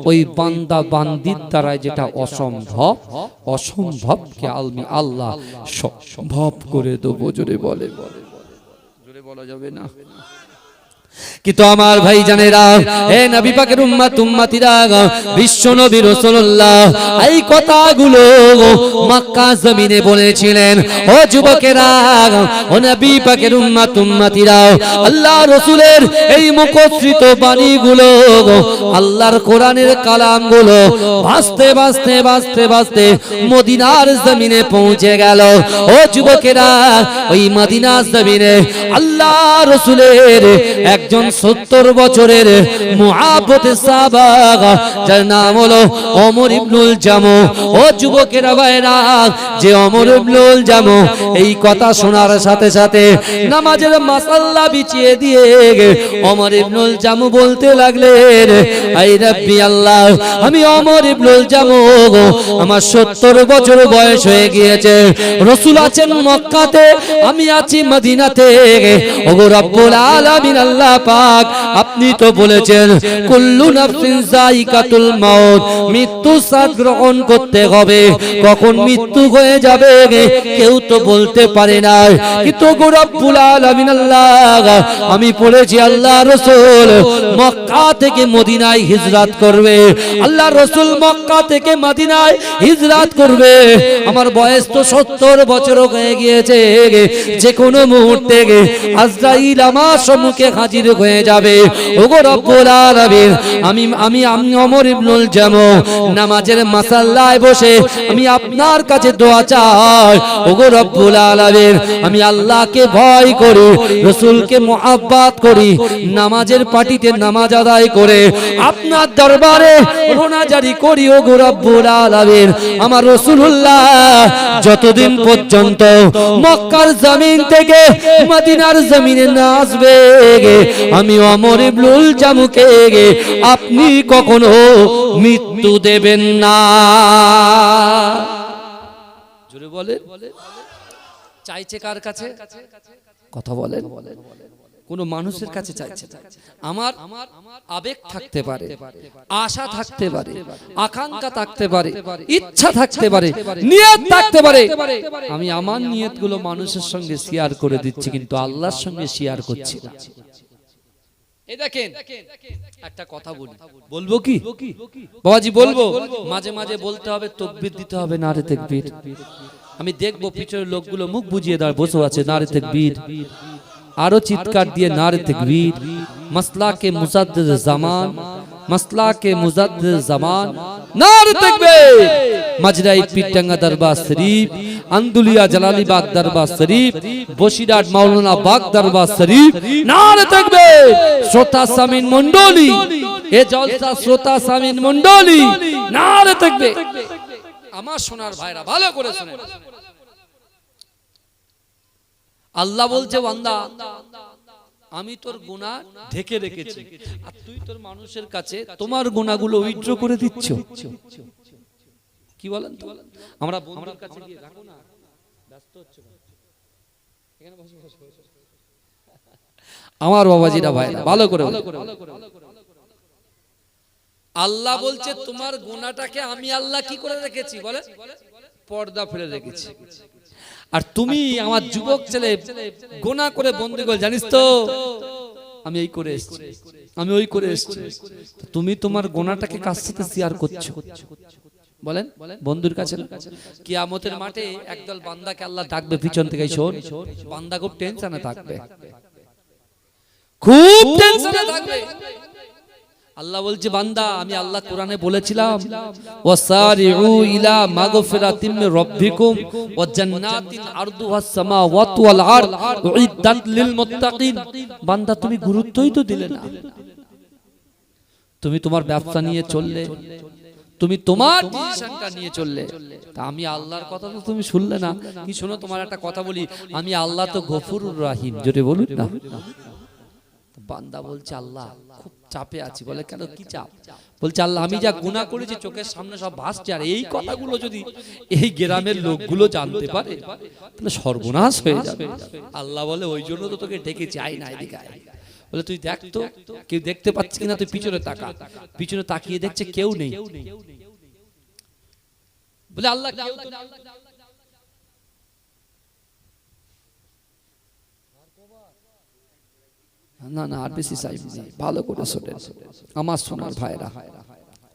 Speaker 1: ওই বান্দা বান্দির দ্বারা যেটা অসম্ভব, অসম্ভবকে আমি আল্লাহ সম্ভব করে দেবো। জোরে বলে, জোরে বলা যাবে না কিন্তু আমার ভাই জানেরা, হে নবী পাকের উম্মত উম্মতিরা, বিশ্ব নবী রাসূলুল্লাহ এই কথাগুলো মক্কা জমিনে বলেছিলেন। ও যুবকেরা, ও নবী পাকের উম্মত উম্মতিরা, আল্লাহ রাসূলের এই মুখশ্রিত বাণীগুলো, আল্লাহর কোরআনের কালামগুলো ভাসতে ভাসতে ভাসতে ভাসতে মদিনার জমিনে পৌঁছে গেল। ও যুবকেরা, ওই মদিনার জমিনে আল্লাহ রাসূলের একজন 70 বছরের মুআব্বতে সাহাবা যার নাম হলো ওমর ইবনুল জামু। ও যুবকেরা ভাইরা, যে ওমর ইবনুল জামু এই কথা শোনার সাথে সাথে নামাজের মাসাল্লা বিছিয়ে দিয়ে ওমর ইবনুল জামু বলতে লাগলেন, আই রাব্বি আল্লাহ, আমি ওমর ইবনুল জামু, আমার 70 বছর বয়স হয়ে গিয়েছে, রাসূল আছেন মক্কাতে, আমি আছি মদিনাতে, ওগো রব্বুল আলামিন আল্লাহ পাক, আপনি তো বলেছেন কুল্লু নাফসিন যায়িকাতুল মাউত, মৃত্যু স্বাদ গ্রহণ করতে হবে, কখন মৃত্যু হয়ে যাবে কেউ তো বলতে পারে না, কিন্তু গো রব্বুল আলামিন আল্লাহ, আমি পড়েছি আল্লাহ রাসূল মক্কা থেকে মদিনায় হিজরত করবে, আল্লাহ রাসূল মক্কা থেকে মদিনায় হিজরত করবে, আমার বয়স তো 70 বছর হয়ে গিয়েছে, যে কোনো মুহূর্তে আজরাইল আমার সম্মুখে হাজির হয়ে যাবে। ওগো রব্বুল আলামিন, আমি ওমর ইবনুল জামু নামাজের মাসাল্লায় বসে আমি আপনার কাছে দোয়া চাই। ওগো রব্বুল আলামিন, আমি আল্লাহকে ভয় করি, রাসূলকে মুহাব্বত করি, নামাজের পাটিতে নামাজ আদায় করে আপনার দরবারে রোনাজারি করি। ওগো রব্বুল আলামিন, আমার রাসূলুল্লাহ যতদিন পর্যন্ত মক্কার জমিন থেকে মদিনার জমিনে না আসবে, আমি ওমর ইবনুল জামুকে আপনি কখনো মৃত্যু দেবেন না। জোরে বলে, চাইছে কার কাছে? কথা বলেন, কোন মানুষের কাছে চাইছে? আমার আবেগ থাকতে পারে, আশা থাকতে পারে, আকাঙ্ক্ষা থাকতে পারে, ইচ্ছা থাকতে পারে, নিয়ত থাকতে পারে, আমি আমার নিয়তগুলো মানুষের সঙ্গে শেয়ার করে দিচ্ছি, কিন্তু আল্লাহর সঙ্গে শেয়ার করছি না। এই দেখেন একটা কথা বলি, বলবো কি বাবাজি? বলবো, মাঝে মাঝে বলতে হবে, তাকবীর দিতে হবে, নারে তাকবীর। আমি দেখবো পিছনের লোকগুলো মুখ বুজিয়ে দাঁড় বসে আছে, নারে তাকবীর, আরো চিৎকার দিয়ে নারে তাকবীর। মাসলাকে মুজাদ্দিদ জামান, মাসলাকে মুজাদ্দিদ জামান, নারে তাকবীর। মাজরাই পিটাঙ্গা দরবার শরীফ, আন্দুলিয়া জালালিবাগ দরবার শরীফ, বসিরহাট মাওলানা বাগ দরবার শরীফ, নারে তাকবীর। শ্রোতা সামিন মণ্ডলী, এ জলসা শ্রোতা সামিন মণ্ডলী, নারে তাকবীর। আমার সোনার ভাইরা ভালো করে শুনেন, আল্লাহ বলছে বান্দা, আমি তোর গুনাহ ঢেকে রেখেছি, আর তুই তোর মানুষের কাছে তোমার গুনাহগুলো উইথড্র করে দিচ্ছ। কি বলেন তো? আমরা বন্ধুর কাছে গিয়ে রাখো না, ব্যস্ত হচ্ছে এখানে বসে বসে। আমার বাবাজিরা ভাইরা ভালো করে, আল্লাহ বলছে তোমার গুনাহটাকে আমি আল্লাহ কি করে রেখেছি? বলে পর্দা ফেলে রেখেছি। আর তুমি আমার যুবক ছেলে গুনাহ করে বন্দী করে, জানিস তো আমি এই করে এসেছি, আমি ওই করে এসেছি, তুমি তোমার গুনাহটাকে কার সাথে শেয়ার করছো? বলেন বন্ধুর কাছে। কিয়ামতের মাঠে একদল বান্দাকে আল্লাহ ডাকবে পিছন থেকে, শোন, বান্দা খুব টেনশনে থাকবে, খুব টেনশনে থাকবে। আল্লাহ বলছে বান্দা, আমি আল্লাহ কোরআনে বলেছিলাম ওয়াসারিউ ইলা মাগফিরাতিম মির রাব্বিকুম ওয়া জান্নাতিন আরদুহাস সামাওয়াতু ওয়াল আরদ উইদ্দাত লিল মুত্তাকিন। বান্দা তুমি গুরুত্বই তো দিলে না, তুমি তোমার ব্যবসা নিয়ে চললে, তুমি তোমার ডিসিশনটা নিয়ে চললে, তা আমি আল্লাহর কথা তো তুমি শুনলে না। কি শোনো, তোমার একটা কথা বলি, আমি আল্লাহ তো গফুরুর রাহিম, জোরে বলুন না। বান্দা বলছে আল্লাহ খুব চাপে আছি। বলে কেন, কি চাপ? বলছে আল্লাহ আমি যা গুনাহ করেছি চোখের সামনে সব ভাসছে, আর এই কথাগুলো যদি এই গ্রামের লোকগুলো জানতে পারে তাহলে সর্বনাশ হয়ে যাবে। আল্লাহ বলে ওই জন্য তো তোকে ডেকেছি, আয় না এদিকে আয়। বলে তুই দেখ তো কেউ দেখতে পাচ্ছিস কিনা, তুই পিছনে তাকা। পিছনে তাকিয়ে দেখছে কেউ নেই। বলে আল্লাহ কেউ তো নেই। না না আর বেশি চাই, ভালো করে শোনেন আমার সোনার ভাইরা,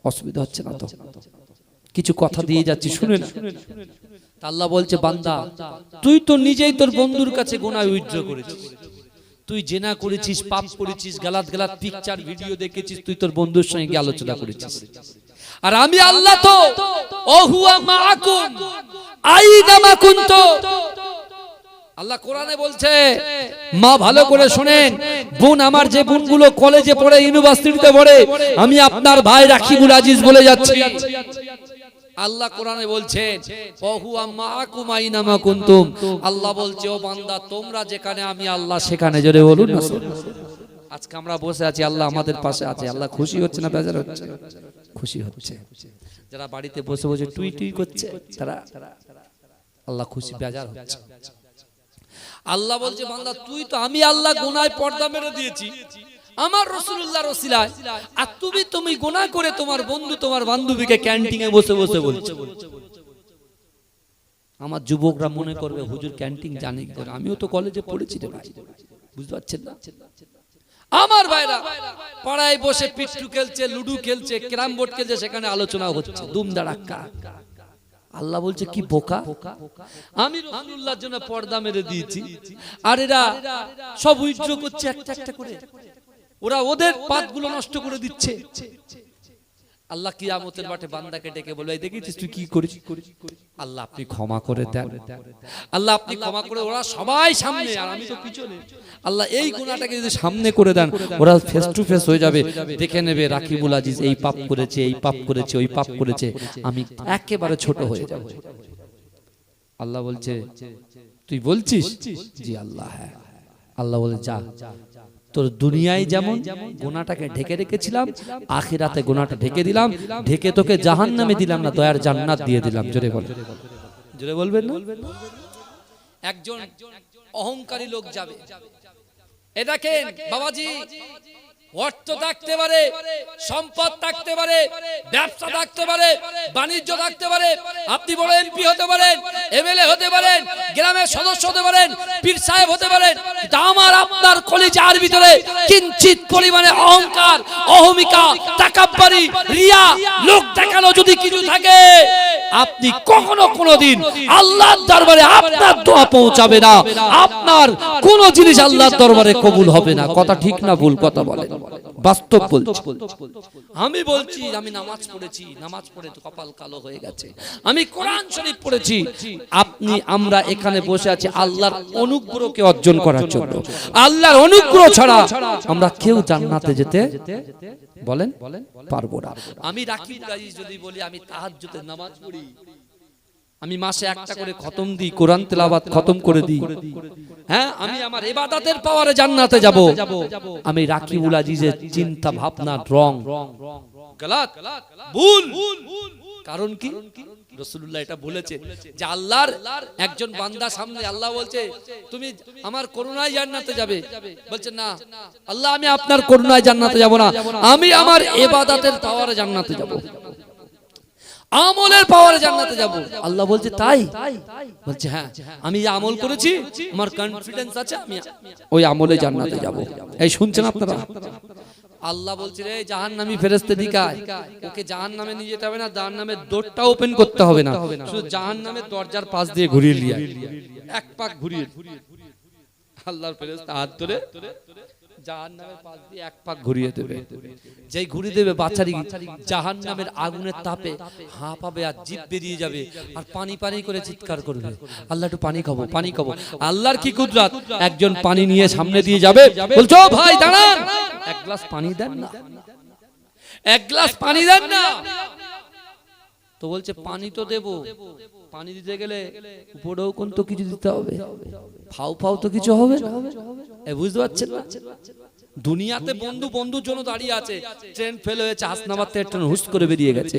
Speaker 1: অসুবিধা হচ্ছে না তো? কিছু কথা দিয়ে যাচ্ছি, শুনে না। আল্লাহ বলছে বান্দা তুই তো নিজেই তোর বন্ধুর কাছে গুনাহ উইথড্র করেছিস, তুই জেনা করেছিস, পাপ করেছিস, গালাত গালাত পিকচার ভিডিও দেখেছিস, তুই তোর বন্ধুর সঙ্গে আলোচনা করেছিস। আর আমি আল্লাহ তো ও হুয়া মাআকুম আইদামা কুনতু। আল্লাহ কোরআনে বলছে, মা ভালো করে শুনেন, বোন আমার যে বোনগুলো কলেজে পড়ে, ইউনিভার্সিটিতে পড়ে, আমি আপনার ভাই রাকিবুল আজিজ বলে যাচ্ছি। আল্লাহ কোরআনে বলছেন ও হুয়া মাআকুম আইনামা কুনতুম। আল্লাহ বলছে ও বান্দা তোমরা যেখানে আমি আল্লাহ সেখানে, জোরে বলুন না। আজকে আমরা বসে আছি, আল্লাহ আমাদের পাশে আছে। আল্লাহ খুশি হচ্ছে না বেজার হচ্ছে? খুশি হচ্ছে। যারা বাড়িতে বসে বসে টুই টুই করছে তারা আল্লাহ খুশি, বেজার হচ্ছে। আল্লাহ বলছে বান্দা তুই তো, আমি আল্লাহ গুনাহে পর্দা মেরে দিয়েছি আমার রাসূলুল্লাহর ওসিলায়, আর তুমি গুনাহ করে তোমার বন্ধু তোমার বান্ধবীকে ক্যান্টিনে বসে বসে বলছো। আমার যুবকরা মনে করবে হুজুর ক্যান্টিন জানে কি করে? আমিও তো কলেজে পড়েছি রে ভাই, বুঝতে পারছেন না? আমার ভাইরা পাড়ায় বসে পিট্টু খেলছে, লুডু খেলছে, ক্যারাম বোর্ড খেলছে, সেখানে আলোচনা হচ্ছে দুমদাড়াক্কা। আল্লাহ বলছে কি বোকা, আমি রাসূলুল্লাহর জন্য পর্দা মেরে দিয়েছি, আর এরা সব উইথড্র করছে একটা একটা করে, ওরা ওদের পাতগুলো নষ্ট করে দিচ্ছে। আল্লাহ কিয়ামতের মাঠে বান্দাকে ডেকে বলবে দেখেছিস তুই কি করেছিস? আল্লাহ আপনি ক্ষমা করে দেন, আল্লাহ আপনি ক্ষমা করে। ওরা সবাই সামনে আর আমি তো পিছনে। আল্লাহ এই গুনাহটাকে যদি সামনে করে দেন, ওরা ফেস টু ফেস হয়ে যাবে, দেখে নেবে রাকিবুল আজিজ এই পাপ করেছে, এই পাপ করেছে, ওই পাপ করেছে, আমি একেবারে ছোট হয়ে যাব। আল্লাহ বলছে তুই বলছিস? জি আল্লাহ হ্যাঁ। আল্লাহ বলে যা, তোর দুনিয়ায় যেমন গুনাহটাকে ঢেকে রেখেছিলাম, আখিরাতে গুনাহটা ঢেকে দিলাম, ঢেকে তোকে জাহান্নামে দিলাম না, দয়ার জান্নাত দিয়ে দিলাম। জোরে বল, জোরে বলবেন না? একজন অহংকারী লোক যাবে, এ দেখেন বাবাজি, অর্থ থাকতে পারে, সম্পদ থাকতে পারে, ব্যবসা থাকতে পারে, বাণিজ্য থাকতে পারে, আপনি বড় এমপি হতে পারেন, এমএলএ হতে পারেন, গ্রামের সদস্য হতে পারেন, পীর সাহেব হতে পারেন, কিন্তু আমার আপনার কলিজার ভিতরে কিঞ্চিত পরিমাণে অহংকার, অহমিকা, তাকাব্বুরি, রিয়া, লোক দেখানো যদি কিছু থাকে, আপনি কখনো কোনোদিন আল্লাহর দরবারে আপনার দোয়া পৌঁছাবে না, আপনার কোন জিনিস আল্লাহর দরবারে কবুল হবে না। কথা ঠিক না ভুল কথা বলেন? বাস্তব বলছি। আমি বলছি আমি নামাজ পড়েছি, নামাজ পড়ে তো কপাল কালো হয়ে গেছে, আমি কোরআন শরীফ পড়েছি। আপনি আমরা এখানে বসে আছি আল্লাহর অনুগ্রহকে অর্জন করার জন্য। আল্লাহর অনুগ্রহ ছাড়া আমরা কেউ জান্নাতে যেতে বলেন পারবো না। আমি রাকিবুল আজিজ যদি বলি আমি তাহাজ্জুদের নামাজ পড়ি, আমি মাসে একটা করে খতম দিই, কোরআন তেলাওয়াত খতম করে দিই, হ্যাঁ আমি আমার ইবাদতের পাওয়ারে জান্নাতে যাব, আমি রাকিবুল আজিজের চিন্তা ভাবনা রং গলত ভুল। কারণ কি? রাসূলুল্লাহ এটা বলেছে যে আল্লাহর একজন বান্দা সামনে আল্লাহ বলছে তুমি আমার করুণায় জান্নাতে যাবে, বলছে না আল্লাহ আমি আপনার করুণায় জান্নাতে যাব না, আমি আমার ইবাদতের পাওয়ারে জান্নাতে যাব, আমলের পাওয়ারে জান্নাতে যাব। আল্লাহ বলছে তাই? বলছে হ্যাঁ, আমি যে আমল করেছি আমার কনফিডেন্স আছে, আমি ওই আমলে জান্নাতে যাব। এই শুনছেন আপনারা? আল্লাহ বলছে রে জাহান্নামী ফেরেশতা দিকায়, ওকে জাহান্নামে নিয়ে যেতে হবে না, জাহান্নামের দরটা ওপেন করতে হবে না, শুধু জাহান্নামের দরজার পাশ দিয়ে ঘুরিয়ে নিয়ে এক পাক ঘুরিয়ে, আল্লাহর ফেরেশতা হাত ধরে জাহান্নামের পাশ দিয়ে এক পাক ঘুরিয়ে দেবে। যেই ঘুরিয়ে দেবে বাচ্চারি জাহান্নামের আগুনের তাপে হাঁপাবে আর জিভ বেরিয়ে যাবে আর পানি পানি করে চিৎকার করবে, আল্লাহ একটু পানি খাবো, পানি খাবো। আল্লাহর কি কুদরত, একজন পানি নিয়ে সামনে দিয়ে যাবে, বলছো ভাই দাঁড়ান, এক গ্লাস পানি দেন না, এক গ্লাস পানি দেন না। তো বলছে পানি তো দেব, পানি দিতে গেলে উপরেও কোন তো কিছু দিতে হবে, ফাও ফাও তো কিছু হবে না। বুঝতে পারছেন না? দুনিয়াতে বন্ধু বন্ধুর জন্য দাঁড়িয়ে আছে, ট্রেন ফেল হয়েছে হাসনাবাদ থেকে ট্রেন হুস করে বেরিয়ে গেছে,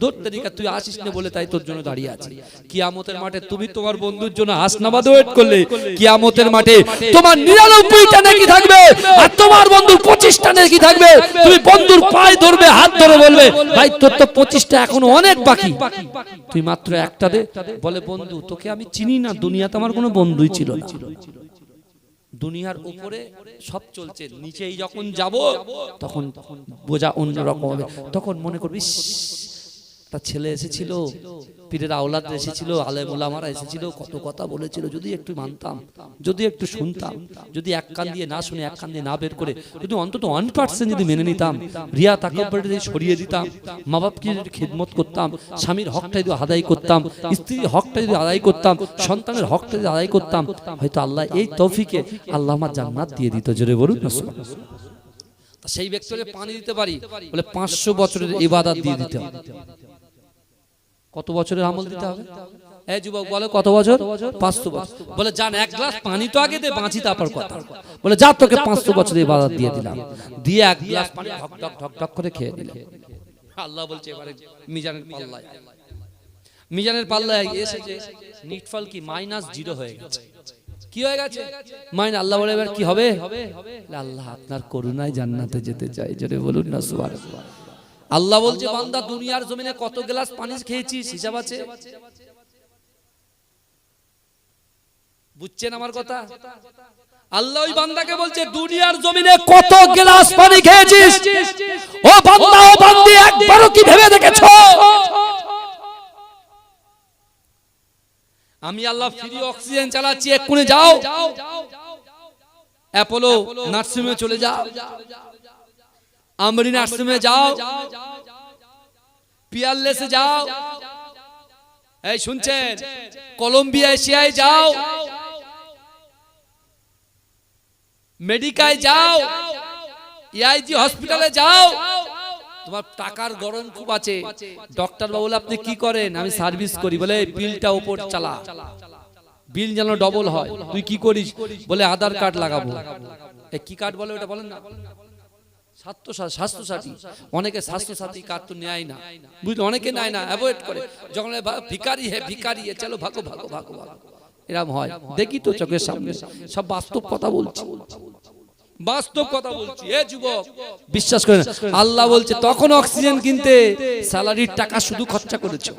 Speaker 1: দৌড় তারিখা তুই আসিস না বলে তাই তোর জন্য দাঁড়িয়ে আছে। কিয়ামতের মাঠে তুমি তোমার বন্ধুর জন্য হাসনাবাদে ওয়েট করলে, কিয়ামতের মাঠে তোমার 99টা নেকি থাকবে আর তোমার বন্ধুর 25টা নেকি থাকবে। তুমি বন্ধুর পায়ে ধরবে, হাত ধরে বলবে ভাই তোর তো 25টা এখনো অনেক বাকি, তুই মাত্র একটা দে। বলে বন্ধু তোকে আমি চিনি না, দুনিয়াতে আমার কোনো বন্ধুই ছিল না। দুনিয়ার উপরে সব চলছে, নিচেই যখন যাব তখন বোঝা অন্যরকম হবে। তখন মনে করবি একটা ছেলে এসেছিল, পীরের আওলাদ এসেছিল, আলেম ওলামারা এসেছিল, কত কথা বলেছিল, যদি একটু মানতাম, যদি একটু শুনতাম, যদি এক কান দিয়ে না শুনে এক কান দিয়ে না বের করে যদি অন্তত 1% যদি মেনে নিতাম, রিয়া তাকাব্বুর যদি সরিয়ে দিতাম, মা বাপকে যদি খিদমত করতাম, স্বামীর হকটা যদি আদায় করতাম, স্ত্রীর হকটা যদি আদায় করতাম, সন্তানের হকটা যদি আদায় করতাম, হয়তো আল্লাহ এই তৌফিকে আল্লাহ আমার জান্নাত দিয়ে দিত। জোরে বলুন না সুবহানাল্লাহ। সেই ব্যক্তিকে পানি দিতে পারি বলে 500 বছরের ইবাদত দিয়ে দিতে হবে। কত বছরের আমল দিতে হবে? এই যুবক বলে কত বছর? 500 বছর। বলে জান এক গ্লাস পানি তো আগে দে, বাঁচি তারপর কথা। বলে যা তোকে 500 বছরের ইবাদত দিয়ে দিলাম। দিয়ে এক গ্লাস পানি ঢক ঢক ঢক ঢক করে খেয়ে দিলেন। আল্লাহ বলছে এবারে মিজানের পাল্লায়, মিজানের পাল্লায় এসেছে নিটফল কি -0 হয়ে গেছে। কি হয়ে গেছে? মাইন। আল্লাহ বলে এবার কি হবে? আল্লাহ আপনার করুণায় জান্নাতে যেতে চাই। জোরে বলুন না সুবহানাল্লাহ। আল্লাহ বলছে বান্দা দুনিয়ার জমিনে কত গ্লাস পানি খেয়েছিস হিসাব আছে? বুঝছেন আমার কথা? আল্লাহ ওই বান্দাকে বলছে দুনিয়ার জমিনে কত গ্লাস পানি খেয়েছিস? ও বান্দা ও বান্দি একবারও কি ভেবে দেখেছো? আমি আল্লাহ ফ্রি অক্সিজেন চালাচ্ছি, এক্ষুনি যাও অ্যাপোলো নার্সিংহোমে চলে যাও, আমরি নার্সিংহোমে যাও, পিয়ারলেসে যাও, এই শুনছেন, কলম্বিয়া এশিয়ায় যাও, মেডিকায় যাও, ইআইজি হসপিটালে যাও। তোমার টাকার গরম খুব আছে, ডক্টর বাবু আপনি কি করেন? আমি সার্ভিস করি। বলে বিলটা উপর চালা, বিল যেন ডবল হয়। তুই কি করিস? বলে আধার কার্ড লাগাবো। কি কার্ড বলে ওটা বলেন না? স্বাস্থ্যসাথী। অনেকে স্বাস্থ্যসাথী কার্ড তো নেয় না, বুঝলে, অনেকে নেয় না, অ্যাভয়েড করে। যখন ভিখারি হে ভিখারি হে চলো ভাগো ভাগো ভাগো ভাগো, এরকম হয়। দেখি তো চোখের সামনে, সব বাস্তব কথা বলছি, বাস্তব কথা বলছি। এ যুবক বিশ্বাস করেন, আল্লাহ বলছে তখন অক্সিজেন কিনতে স্যালারির টাকা শুধু খরচা করেছো,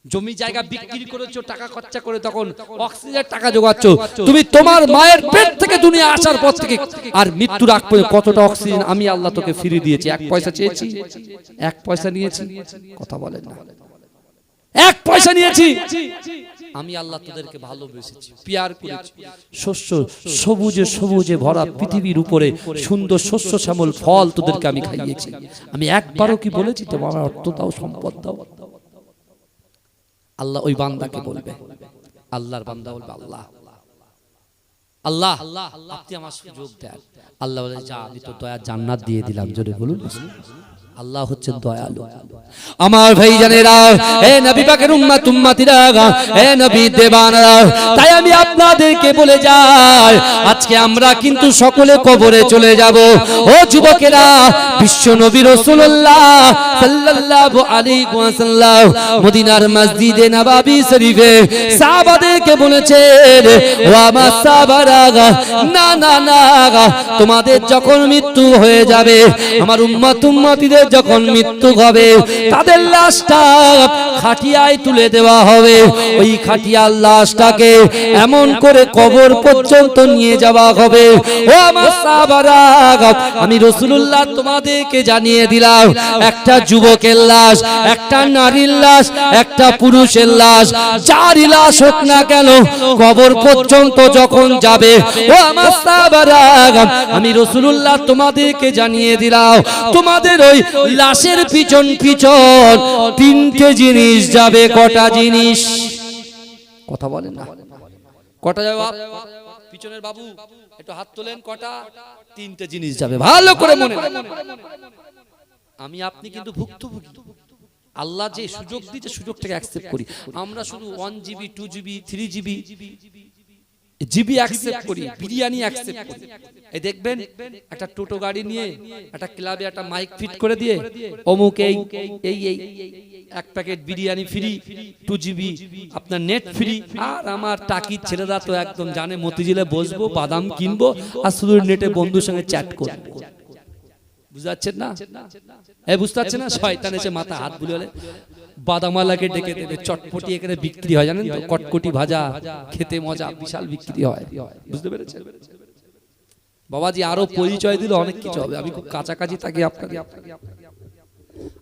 Speaker 1: জমি জায়গা বিক্রি করেছো, টাকা খরচা করে তখন অক্সিজেনের টাকা জোগাচ্ছ। তুমি তোমার মায়ের পেট থেকে দুনিয়া আসার পর থেকে আর মৃত্যুর আগ পর্যন্ত কতটা অক্সিজেন আমি আল্লাহ তোকে ফ্রি দিয়েছি? 1 পয়সা চেয়েছি? 1 পয়সা নিয়েছি? কথা বলেন না। 1 পয়সা নিয়েছি? আমি আল্লাহ তোদেরকে ভালোবেসেছি, পিয়ার করেছি। শস্য সবুজে সবুজে ভরা পৃথিবীর উপরে সুন্দর শস্য শ্যামল ফল তোদেরকে আমি খাইয়েছি। আমি একবারও কি বলেছি তোমার অর্থ দাও, সম্পদ দাও? আল্লাহ ওই বান্দাকে বলবে, আল্লাহর বান্দা বলবে আল্লাহ আল্লাহ আপনি আমার সুযোগ দেন। আল্লাহ বলে যা আমি তো দয়া জান্নাত দিয়ে দিলাম। জোরে বলুন আল্লাহ হচ্ছেন দয়ালু। আমার ভাইজানেরা, হে নবী পাকের উম্মত উম্মতিরা, হে নবী দেবানরা, তাই আমি আপনাদেরকে বলে যাই আজকে আমরা কিন্তু সকলে কবরে চলে যাব। ও যুবকেরা, বিশ্ব নবী রাসূলুল্লাহ সাল্লাল্লাহু আলাইহি ওয়াসাল্লাম মদিনার মসজিদে নববী শরীফে সাহাবাদেরকে বলেছেন, ও আমার সাহাবারা, না না না, তোমাদের যখন মৃত্যু হয়ে যাবে, আমার উম্মত উম্মতিদের যখন মৃত্যু হবে, তাদের লাশটা খাটিয়ায় তুলে দেওয়া হবে। ওই খাটিয়ার লাশটাকে এমন করে কবর পর্যন্ত নিয়ে যাওয়া হবে। ও আমার সাহাবারা, আমি রাসূলুল্লাহ তোমাদেরকে জানিয়ে দিলাম, একটা যুবকের লাশ, একটা নারীর লাশ, একটা পুরুষের লাশ, যারই লাশ হোক না কেন, কবর পর্যন্ত যখন যাবে, ও আমার সাহাবারা, আমি রাসূলুল্লাহ তোমাদেরকে জানিয়ে দিলাম, তোমাদের ওই লাশের পিছন পিছন 3টে জিনিস যাবে। কটা জিনিস? কথা বলেন না, কটা যাবে? পিছনের বাবু একটু হাত তোলেন। কটা? 3টে জিনিস যাবে। ভালো করে মনে রাখবেন, আমি আপনি কিন্তু ভুক্তভোগী। আল্লাহ যে সুযোগ দিয়েছে সুযোগটাকে অ্যাকসেপ্ট করি। আমরা শুধু 1 GB 2 GB 3 GB GB accept করি, বিরিয়ানি অ্যাকসেপ্ট করি। এই দেখবেন একটা টোটো গাড়ি নিয়ে একটা ক্লাবে একটা মাইক ফিট করে দিয়ে অমুক এই এই এই এক প্যাকেট বিরিয়ানি ফ্রি, 2 GB আপনার নেট ফ্রি। আর আমার টাকির ছেলেরা তো একদম জানে মতিঝিলে বসবো, বাদাম কিনবো আর শুধু নেটে বন্ধুর সঙ্গে চ্যাট করবো। বুঝতে পারছেন না? এই বুঝতে পারছেন না? শয়তান এসে মাথা হাত বুলিয়ে বলে বাদামালাকে ডেকে দেবে, চটপটি এখানে বিক্রি হয় জানেন তো, কটকটি ভাজা খেতে মজা, বিশাল বিক্রি হয়। বুঝতে পেরেছেন বাবাজি? আরো পরিচয় দিলে অনেক কিছু হবে। আমি খুব কাছাকাছি থাকি আপনাকে,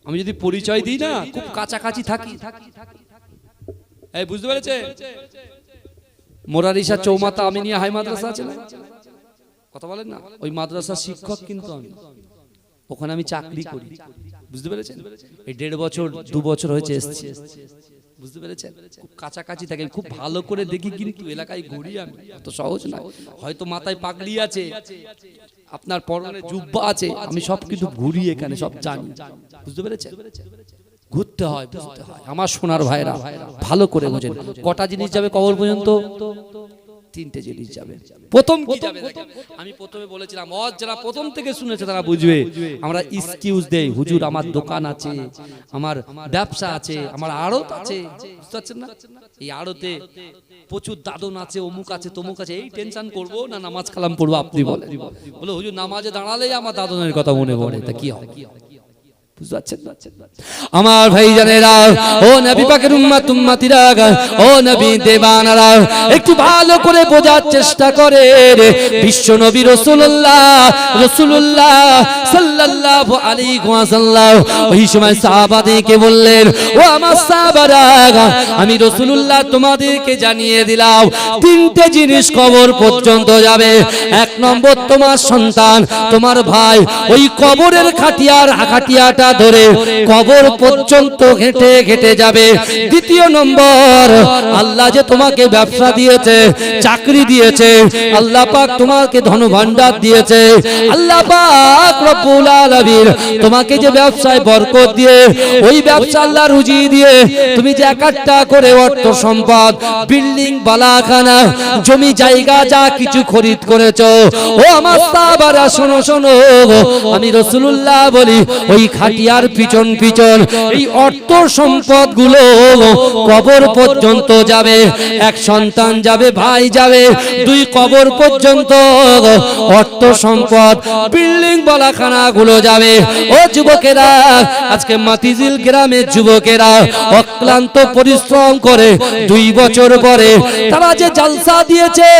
Speaker 1: আমি যদি পরিচয় দিই না খুব কাছাকাছি থাকি। এই বুঝতে পেরেছে? মোরারিসা চৌমাথা আমিনিয়া হাই মাদ্রাসা আছে না, কথা বলেন না, ওই মাদ্রাসার শিক্ষক কিন্তু আমি, ওখানে আমি চাকরি করি। বুঝতে পেরেছেন? এই 1.5 বছর 2 বছর হয়েছে এসেছি। বুঝতে পেরেছেন? খুব কাছাকাছি থাকে, খুব ভালো করে দেখি কিন্তু এলাকায় ঘুরি আমি, অত সহজ না। হয়তো মাথায় পাগড়ি আছে, আপনার পরনে জুব্বা আছে, আমি সব কিছু ঘুরি এখানে, সব জানি। বুঝতে পেরেছেন? ঘুরতে হয়, বুঝতে হয়। আমার সোনার ভাইরা ভালো করে বোঝেন, কটা জিনিস যাবে কবর পর্যন্ত? 3টে জিনিস যাবে। প্রথম কি যাবে দেখেন, আমি প্রথমে বলেছিলাম যারা প্রথম থেকে শুনেছে তারা বুঝবে। আমরা এক্সকিউজ দেই, হুজুর আমার দোকান আছে, আমার ব্যবসা আছে, আমার আড়ত আছে। বুঝতে পারছেন না? এই আড়তে প্রচুর দাদন আছে, অমুক আছে, তমুক আছে, এই টেনশন করবো না নামাজ কালাম পড়বো? আপনি বলে বলে হুজুর নামাজে দাঁড়ালেই আমার দাদনের কথা মনে পড়ে, তা কি হবে? আমার ভাই জানেরা, ও নবী পাকের উম্মত উম্মতিরা, ও নবী দেবানারা, একটু ভালো করে বোঝার চেষ্টা করে। বিশ্ব নবী রাসূলুল্লাহ সাল্লাল্লাহু আলাইহি ওয়াসাল্লাম ওই সময় সাহাবাদেরকে বললেন, ও আমার সাহাবারা, আমি রাসূলুল্লাহ তোমাদেরকে জানিয়ে দিলাম 3টে জিনিস কবর পর্যন্ত যাবে। 1 নম্বর তোমার সন্তান, তোমার ভাই ওই কবরের খাটিয়াটা ধরে কবর পর্যন্ত হেঁটে হেঁটে যাবে। 2 নম্বর, আল্লাহ যে তোমাকে ব্যবসা দিয়েছে, চাকরি দিয়েছে, আল্লাহ পাক তোমাকে ধন ভান্ডার দিয়েছে, আল্লাহ পাক রব্বুল আলামিন তোমাকে যে ব্যবসায় বরকত দিয়ে, ওই ব্যবসা আল্লাহ রুজি দিয়ে তুমি যে একটা করে অর্থ সম্পদ, বিল্ডিং, বালাখানা, জমি জায়গা যা কিছু খরিদ করেছো, ও আমার সাহাবারা শোনো শোনো, আমি রাসূলুল্লাহ বলি ওই খাটিয়ার পিছন পিছন এই অর্থ সম্পদ গুলো কবর পর্যন্ত যাবে। 1 সন্তান যাবে, ভাই যাবে, 2 কবর পর্যন্ত অর্থ সম্পদ, বিল্ডিং, বালাখানা গুলো যাবে। ও যুবকেরা, আজকে মাতিঝিল গ্রামের যুবকেরা অক্লান্ত পরিশ্রম করে 2 বছর পরে তারা যে জালসা দিয়েছে,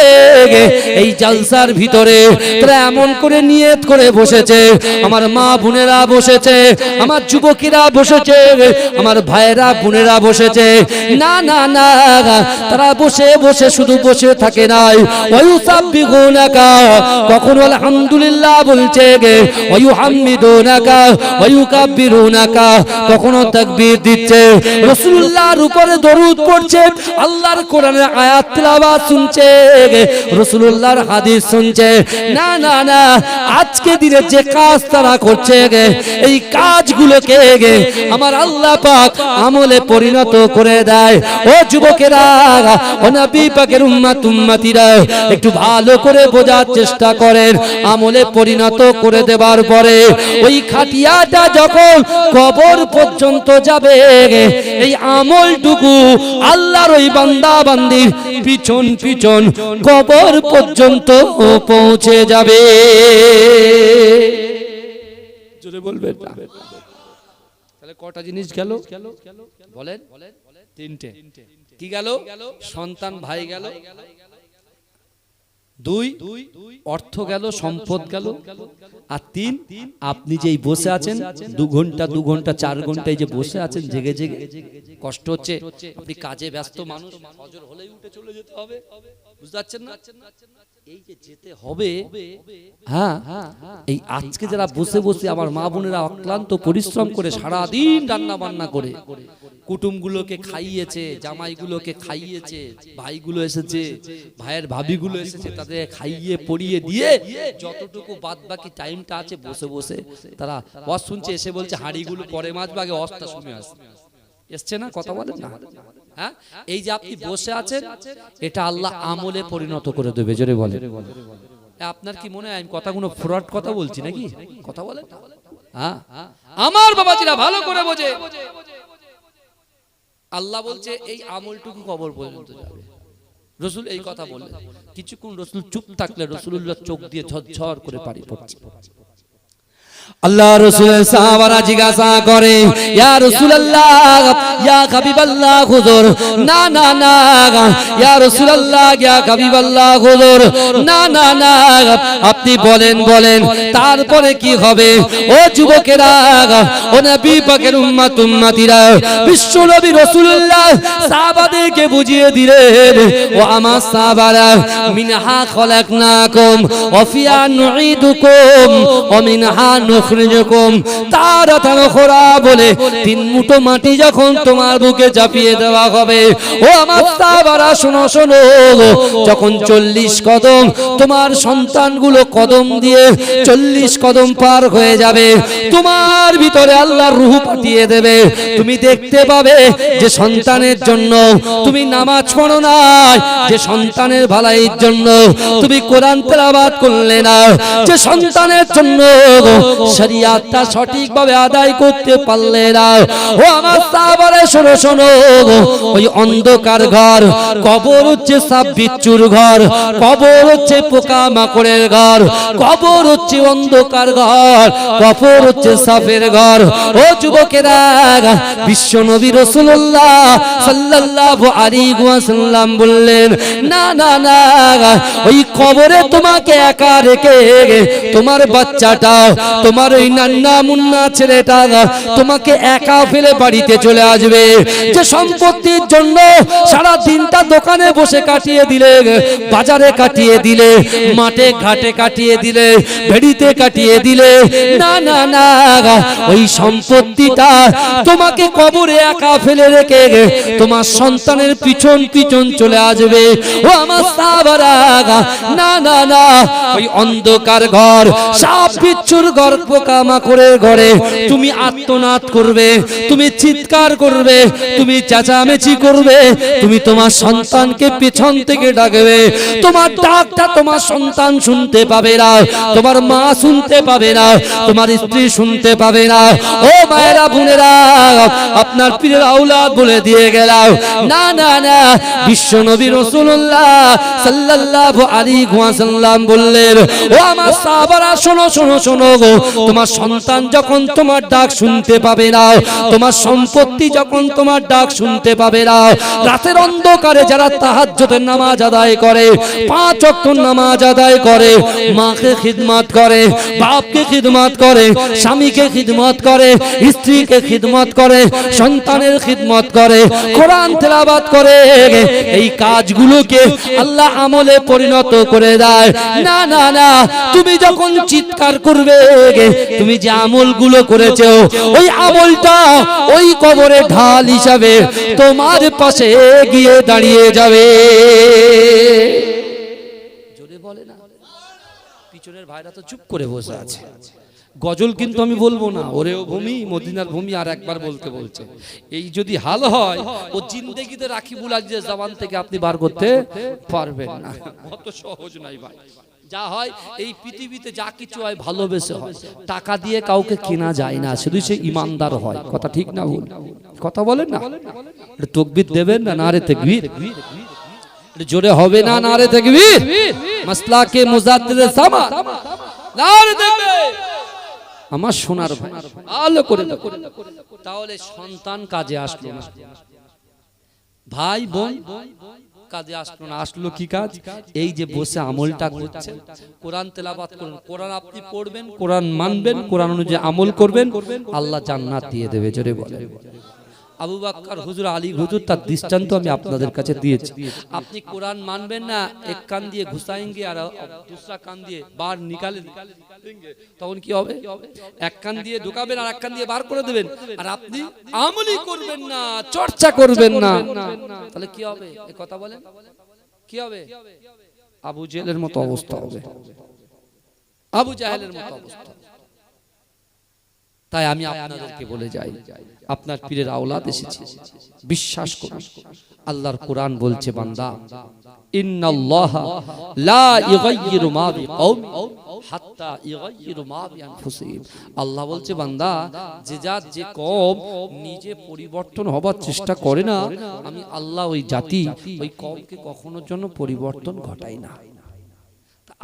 Speaker 1: এই জালসার ভিতরে তারা এমন করে নিয়ত করে বসেছে, আমার মা বোনেরা বসেছে, আমার যুবকেরা বসেছে, আমার ভাইয়েরা বোনেরা বসেছে, না না না, তারা বসে বসে শুধু বসে থাকে নাই, ওয়ায়ুসাব্বিহুনাকা, কখনো আলহামদুলিল্লাহ বলছে, ওয়ায়ুহাম্মিদুনাকা ওয়ায়ুকাব্বিরুনাকা, কখনো তাকবীর দিচ্ছে, রাসূলুল্লাহর উপরে দরুদ পড়ছে, আল্লাহর কোরআনের আয়াত তেলাওয়াত শুনছে, রাসূলুল্লাহর হাদিস শুনছে। না না না, আজকে দিনে যে কাজ তারা করছে, এই কাজগুলোকে আমার আল্লাহ পাক আমলে পরিণত করে দেয়। ও যুবকেরা, ও নবী পাকের উম্মত উম্মতিরা, একটু ভালো করে বোঝার চেষ্টা করেন। আমলে পরিণত করে দেবার পরে ওই খাটিয়াটা যখন কবর পর্যন্ত যাবে, এই আমলটুকু আল্লাহর ওই বান্দা বান্দির পিছন পিছন কবর পর্যন্ত পৌঁছে যাবে। জোরে বলবেন না? তাহলে কটা জিনিস গেল বলেন? 3টে। কি গেল? সন্তান, ভাই গেল, 2 অর্থ গেল, সম্পদ গেল, আর 3 আপনি যেই বসে আছেন 2 ঘন্টা 2 ঘন্টা 4 ঘন্টা এই যে বসে আছেন জেগে জেগে, কষ্ট হচ্ছে, আপনি কাজে ব্যস্ত মানুষ, ফজর হলেই উঠে চলে যেতে হবে, বুঝতে পারছেন না? এই যে যেতে হবে, হ্যাঁ, এই আজকে যারা বসে বসে আমার মা বোনেরা অক্লান্ত পরিশ্রম করে সারাদিন রান্না বান্না করে কুটুমগুলোকে খাইয়েছে, জামাইগুলোকে খাইয়েছে, ভাইগুলো এসেছে, ভাইয়ের ভাবিগুলো এসেছে, তাদের খাইয়ে পরিয়ে দিয়ে যতটুকু বাদ বাকি টাইমটা আছে বসে বসে তারা ওয়াজ শুনছে, এসে বলছে হাঁড়িগুলো পরে মাজবে, আগে ওয়াজটা শুনে আসে। এসছে না, কথা বলেন না? হ্যাঁ, এই যে আপনি বসে আছেন, এটা আল্লাহ আমলে পরিণত করে দেবে, জোরে বলে। আপনার কি মনে হয় আমি কথাগুলো ফ্রড কথা বলছি নাকি? কথা বলেন। হ্যাঁ, আমার বাবাজিরা ভালো করে বোঝে, আল্লাহ বলছে এই আমলটুকু কবর পর্যন্ত যাবে। রসুল এই কথা বললেন, কিছুক্ষণ রসুল চুপ থাকলে রসুলুল্লাহ চোখ দিয়ে ঝরঝর করে পানি পড়ছে। আল্লাহ রাসূলের সাহাবারা জিজ্ঞাসা করে, ইয়া রাসূলুল্লাহ, ইয়া হাবিবাল্লাহ হুজুর, না না না, ইয়া রাসূলুল্লাহ, ইয়া হাবিবাল্লাহ হুজুর, না না না, আপনি বলেন বলেন তারপরে কি হবে? ও যুবকেরা, ও নবী পাকের উম্মত উম্মতিরা, বিশ্ব নবী রাসূলুল্লাহ সাহাবাদেরকে বুঝিয়ে দিলেন, ও আমার সাহাবারা, মিনহা খলাকনাকুম ওয়া ফিহা নুঈদুকুম ওয়া মিনহা নুখরিজুকুম তারাতান উখরা বলে তিন মুঠো মাটি যখন তোমার বুকে চাপিয়ে দেওয়া হবে, ও আমার সাহাবারা শোনো শোনো, যখন 40 কদম তোমার সন্তানগুলো কদম দিয়ে 40 কদম পার হয়ে যাবে, তোমার ভিতরে আল্লাহর রূহ পাঠিয়ে দেবে। তুমি দেখতে পাবে যে সন্তানের জন্য তুমি নামাজ পড়ো না, যে সন্তানের ভালাইয়ের জন্য তুমি কোরআন তেলাওয়াত করলে না, যে সন্তানের জন্য শরিয়াতটা সঠিকভাবে আদায় করতে পারলে না, ও আমার সাহাবারা শোনো শোনো, ওই অন্ধকার ঘর, কবর হচ্ছে সাপ বিচ্ছুর ঘর, কবর হচ্ছে পোকা মাকড়ের ঘর, কবর হচ্ছে অন্ধকার ঘর, কবর হচ্ছে সাপের ঘর। ও যুবকেরা, বিশ্ব নবী রাসূলুল্লাহ সাল্লাল্লাহু আলাইহি ওয়াসাল্লাম বললেন, না না না, ওই কবরে তোমাকে একা রেখে তোমার বাচ্চাটা, তোমার ওই নান্না মুন্না ছেলেটা তোমাকে একা ফেলে বাড়িতে চলে আসবে। যে সম্পত্তির জন্য সারা দিনটা দোকানে বসে কাটিয়ে দিলে, বাজারে কাটিয়ে দিলে, মাঠে ঘাটে কাটিয়ে দিলে, ভেড়িতে কাটিয়ে দিলে, না না না, ওই সম্পত্তিটা তোমাকে কবরে একা ফেলে রেখে তোমার সন্তানের পিছন পিছন চলে আসবে। ও আমার সাহাবারা, না না না, ওই অন্ধকার ঘর, সাপ বিচ্ছুর ঘর, পোকা মাকড়ের ঘরে তুমি আর্তনাদ করবে, তুমি চিৎকার করবে, তুমি চেঁচামেচি করবে, তুমি তোমার সন্তানকে পেছন থেকে ডাকবে, তোমার ডাকটা তোমার সন্তান শুনতে পাবে না, তোমার মা শুনতে পাবে না, তোমার স্ত্রী শুনতে পাবে না। ও মায়েরা বোনেরা, আপনার পীরের আওলাদ বলে দিয়ে গেলাম, না না না, বিশ্ব নবী রাসূলুল্লাহ সাল্লাল্লাহু আলাইহি ওয়াসাল্লাম বললেন, ও আমার সাহাবারা শোনো শোনো শোনো, তোমার সন্তান যখন তোমার ডাক শুনতে পাবে না, তোমার সম্পত্তি যখন তোমার ডাক শুনতে পাবে না, রাতের অন্ধকারে যারা তাহাজ্জুদের নামাজ আদায় করে, 5 ওয়াক্ত নামাজ আদায় করে, মাকে খিদমত করে, বাপকে খিদমত করে, স্বামীকে খিদমত করে, স্ত্রীকে খিদমত করে, সন্তানের খিদমত করে, কোরআন তেলাওয়াত করে, এই কাজগুলোকে আল্লাহ আমলে পরিণত করে দেয়। না না না, তুমি যখন চিৎকার করবে, তুমি যে আমলগুলো করেছো ওই আমলটা ওই কবরে ঢাল হিসাবে তোমার পাশে গিয়ে দাঁড়িয়ে যাবে। জোরে বলে না, পিছনের ভাইরা তো চুপ করে বসে আছে। গজল কিন্তু আমি বলবো না, ওরেও ভূমি মদিনার ভূমি আর একবার বলতে বলছে। এই যদি হাল হয়, ও জিন্দেগিতে রাকিবুল আজিজের জবান থেকে আপনি বার করতে পারবেন না। কত সহজ নাই ভাই। যা হয় এই পৃথিবীতে, যা কিছু হয় ভালোবেসে হয়, টাকা দিয়ে কাউকে কেনা যায় না, শুধু সে ইমানদার হয়। কথা ঠিক না ভুল? কথা বলেন না? তাকবীর দেবেন না? নারে তাকবীর জোরে হবে না? নারে তাকবীর। মাসলাকে মুজাদ্দিদে সামা, নারে তাকবীর। আমার সোনার ভাই ভালো করে তাহলে সন্তান কাজে আসলো না, ভাই বোন কাজে আসলো না, আসলো কি কাজ? এই যে বসে আমলটা করছেন, কোরআন তেলাওয়াত করুন, কোরআন আপনি পড়বেন, কোরআন মানবেন, কোরআন অনুযায়ী আমল করবেন, আল্লাহ জান্নাত দিয়ে দেবে। জোরে বলেন আবু বকর হুজুর, আলী হুজুর, তার দৃষ্টান্ত আমি আপনাদের কাছে দিয়েছি। আপনি কোরআন মানবেন না, এক কান দিয়ে ঘুষাएंगे আর दूसरा কান দিয়ে বার নিকালেंगे, তখন কি হবে? এক কান দিয়ে ঢোকাবেন আর এক কান দিয়ে বার করে দেবেন, আর আপনি আমলি করবেন না, চর্চা করবেন না, তাহলে কি হবে? এই কথা বলেন, কি হবে? আবু জেহেলের মতো অবস্থা হবে, আবু জাহেলের মতো অবস্থা। তাই আমি আপনাদেরকে বলে যাই, আপনার পীরের আওলাদ এসেছে, বিশ্বাস করুন। আল্লাহর কোরআন বলছে, বান্দা ইন্নাল্লাহা লা ইউগাইয়িরু মা বিকওমি হাত্তা ইউগাইয়িরু মা বিআনফুসিহিম। আল্লাহ বলছে, বান্দা, যে জাত যে কওম নিজে পরিবর্তন হবার চেষ্টা করে না, আমি আল্লাহ ওই জাতি ওই কওমকে কখনোর জন্য পরিবর্তন ঘটাই না।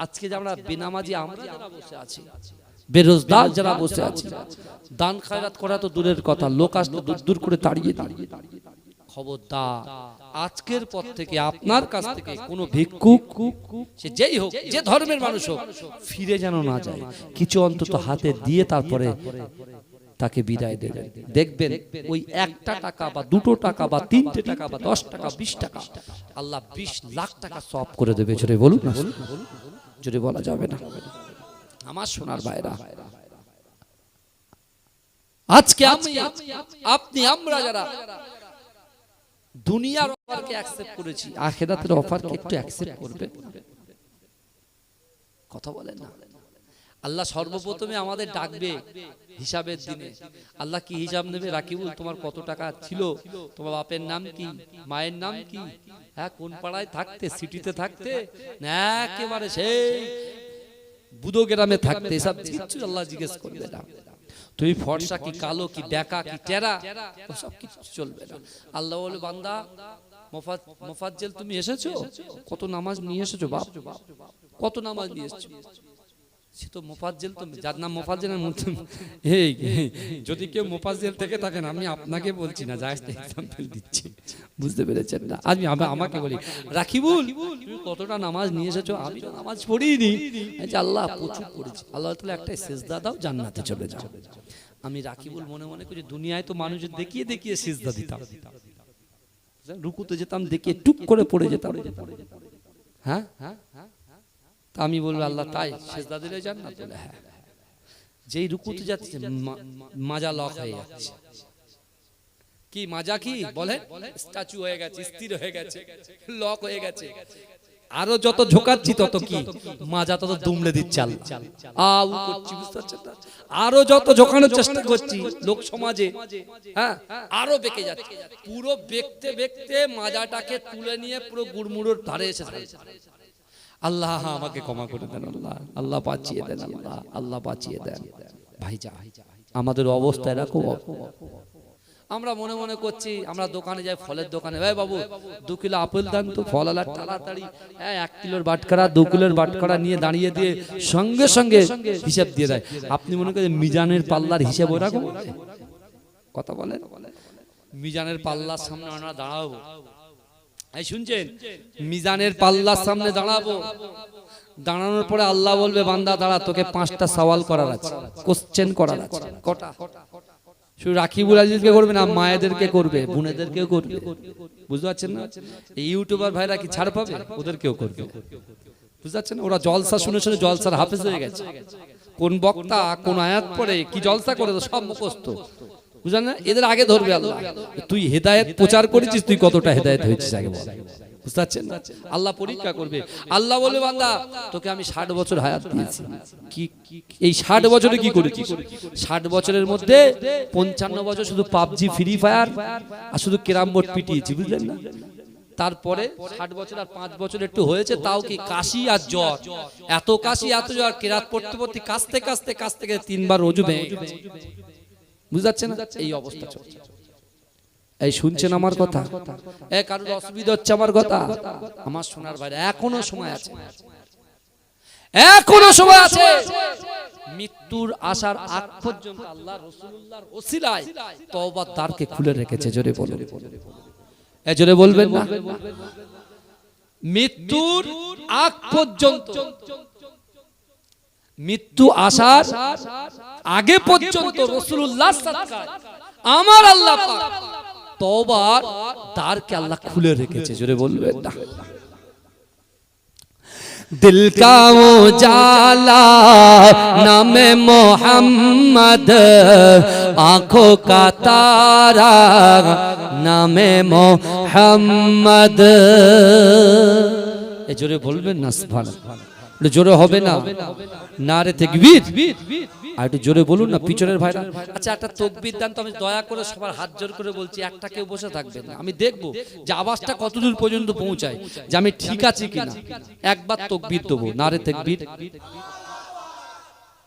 Speaker 1: আজকে যে আমরা বেনামাজি আমরা যারা বসে আছি, বেরোজগার যারা বসে আছে, দান খয়রাত করা তো দূরের কথা, লোক আসলে দূর দূর করে তাড়িয়ে দিই। খবরদার, আজকের পর থেকে আপনার কাছ থেকে কোনো ভিক্ষুক, সে যেই হোক, যে ধর্মের মানুষ হোক, ফিরে যেন না যায়, কিছু অন্তত হাতে দিয়ে তারপরে তাকে বিদায় দেবেন। দেখবেন ওই একটা টাকা বা দুটো টাকা বা তিনটে টাকা বা 10 টাকা 20 টাকা আল্লাহ 20 লাখ টাকা সওয়াব করে দেবে। জোরে বলুন না, জোরে বলা যাবে না। আমার সোনার ভাইরা, আজকে আপনি আমরা যারা দুনিয়ার অফারকে অ্যাকসেপ্ট করেছি, আখিরাতের অফারকে একটু অ্যাকসেপ্ট করবেন। কথা বলেন না। আল্লাহ সর্বপ্রথমে আমাদের ডাকবে হিসাবের দিনে। আল্লাহ কি হিসাব নেবে? রাকিবুল, তোমার কত টাকা ছিল, তোমার বাপের নাম কি, মায়ের নাম কি, হ্যাঁ কোন পাড়ায় থাকতে, সিটিতে থাকতে না একেবারে সেই বুদো গ্রামে থাকতে, এসব কিছু আল্লাহ জিজ্ঞেস করবে না। তুমি ফর্সা কি কালো কি বেকা কি টেরা, সব কিছু চলবে না। আল্লাহ বলে, বান্দা মোফাজ্জেল তুমি এসেছো, কত নামাজ নিয়ে এসেছো বাপ, কত নামাজ নিয়ে এসেছো। সে তো মোফাজ্জেল, তো যার নাম মোফাজ্জেল, এই যদি কেউ মোফাজ্জেল থেকে থাকেন, আমি আপনাকে বলছি না, জাস্ট এক্সাম্পল দিচ্ছি, বুঝতে পেরেছেন না? আমি আমাকে বলি, রাকিবুল তুমি কতটা নামাজ নিয়ে এসেছো? আমি তো নামাজ পড়িনি। আল্লাহ প্রচুর পড়েছি। আল্লাহ তাআলা একটা সিজদা দাও, জান্নাতে চলে যাও। আমি রাকিবুল মনে মনে করি, দুনিয়ায় তো মানুষের দেখিয়ে দেখিয়ে সিজদা দিতাম, রুকুতে যেতাম, দেখিয়ে টুক করে পড়ে যেতাম। হ্যাঁ হ্যাঁ, আমি বলবো, আল্লাহ তাই সিজদা দিলে জান্নাত? বলে হ্যাঁ। যেই রুকুতে যাচ্ছে মাজা লক হয়ে যাচ্ছে। কি মাজা? কি বলে? স্ট্যাচু হয়ে গেছে, স্থির হয়ে গেছে, লক হয়ে গেছে। আরো যত ঝোকাচ্ছি তত কি মাজা তত দুমড়ে দিচ্ছে, আউ করছি, বুঝতে পারছেন না? আরো যত ঝোকানোর চেষ্টা করছি লোক সমাজে, হ্যাঁ আরো বেঁকে যাচ্ছে। পুরো বেঁকতে বেঁকতে মাজাটাকে তুলে নিয়ে পুরো গুড়মুড়োর ধারে এসে আল্লাহ আমাকে ক্ষমা করে দেন, আল্লাহ আল্লাহ বাঁচিয়ে দেন, আল্লাহ আল্লাহ বাঁচিয়ে দেন। ভাইজা, আমাদের অবস্থা এরকম। আমরা মনে মনে করছি, আমরা দোকানে যাই, ফলের দোকানে, ভাই বাবু 2 কিলো আপেল দেন তো। ফলওয়ালা তাড়াতাড়ি 1 কিলোর বাটখারা 2 কিলোর বাটখারা নিয়ে দাঁড়িয়ে দিয়ে সঙ্গে সঙ্গে হিসাব দিয়ে দেয়। আপনি মনে করেন মিজানের পাল্লার হিসাব ওরকম? কথা বলেন, মিজানের পাল্লার সামনে আমরা দাঁড়াবো, এই শুনছেন, মিজানের পাল্লার সামনে দাঁড়াবো, দাঁড়ানোর পরে আল্লাহ বলবে, বান্দা দাঁড়া, তোকে 5টা সওয়াল করার আছে, কোশ্চেন করার আছে। কটা? শুধু রাকিবুল আজিজকে করবে না, মায়েদেরকে করবে, বোনেদেরকেও করবে। বুঝতে পারছেন না? এই ইউটিউবার ভাইরা কি ছাড় পাবে? ওদেরকেও করবে। বুঝতে পারছেন না? ওরা জলসা শুনে শুনে জলসার হাফেজ হয়ে গেছে। কোন বক্তা কোন আয়াত পড়ে কি জলসা করে সব মুখস্থ। বুঝলেন না? এদের আগে ধরবে আল্লাহ। তুই হেদায়েত প্রচার করেছিস, তুই কতটা হেদায়েত হয়েছিস আগে বল। বুঝতে পারছেন না? আল্লাহ পরীক্ষা করবে। আল্লাহ বলবে, বান্দা তোকে আমি 60 বছর হায়াত দিয়েছি, কি এই 60 বছরে কি করেছিস? 60 বছরের মধ্যে 55 বছর শুধু পাবজি ফ্রি ফায়ার আর শুধু ক্যারাম বোর্ড পিটিয়েছি, বুঝলেন না? তারপরে 60 বছর আর 5 বছর একটু হয়েছে, তাও কি কাশি আর জ্বর, এত কাশি এত জ্বর, কেরাত পড়তে পড়তে কাশতে কাশতে কাশতে 3বার ওযু ভেঙে গেছে। বুঝতে পারছেন না? এই অবস্থা চলছে। এই শুনছেন আমার কথা? কারোর অসুবিধা হচ্ছে আমার কথা? আমার সোনার ভাই, এখনো সময় আছে, এখনো সময় আছে। মৃত্যুর আসার আগ পর্যন্ত আল্লাহ রাসূলুল্লাহর ওসিলায় তওবার দ্বারকে খুলে রেখেছে। জোরে বলুন, জোরে বলবেন না? মৃত্যুর আগ পর্যন্ত, মৃত্যু আসার আগে পর্যন্ত রাসূলুল্লাহ সাল্লাল্লাহু আলাইহি ওয়াসাল্লাম আমার আল্লাহ পাক তওবার দ্বারকে আল্লাহ খুলে রেখেছে। জোরে বলবেন না? दिल का उजाला नामे मोहम्मद, आंखों का तारा नामे मोहम्मद। ए जोरे बोलबेन ना सुबहानाल्लाह, जोरे হবে না নারে তাকবীর। আর একটু জোরে বলুন না পিছনের ভাইরা। আচ্ছা একটা তাকবীর দেন তো, আমি দয়া করে সবার হাত জোর করে বলছি, একটা কেউ বসে থাকবেন না, আমি দেখব যে আওয়াজটা কতদূর পর্যন্ত পৌঁছায়, যে আমি ঠিক আছি কিনা। একবার তাকবীর দেবো, নারে তাকবীর।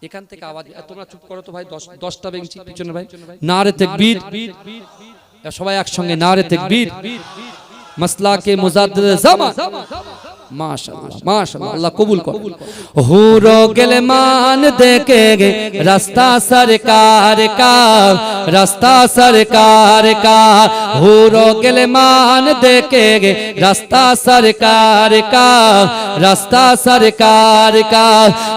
Speaker 1: এখান থেকে আওয়াজ, তোমরা চুপ করো তো ভাই, 10টা বেঞ্চি পিছনের ভাই, নারে তাকবীর। সবাই একসঙ্গে নারে তাকবীর। मसला के मुजाद्दिद ज़मान, माशाअल्लाह माशाअल्लाह, अल्लाह कबूल करो। हूरो गिलमान देखेंगे रास्ता सरकार का, रास्ता सरकार का। हूरो गिलमान देखेंगे रास्ता सरकार का, रास्ता सरकार का।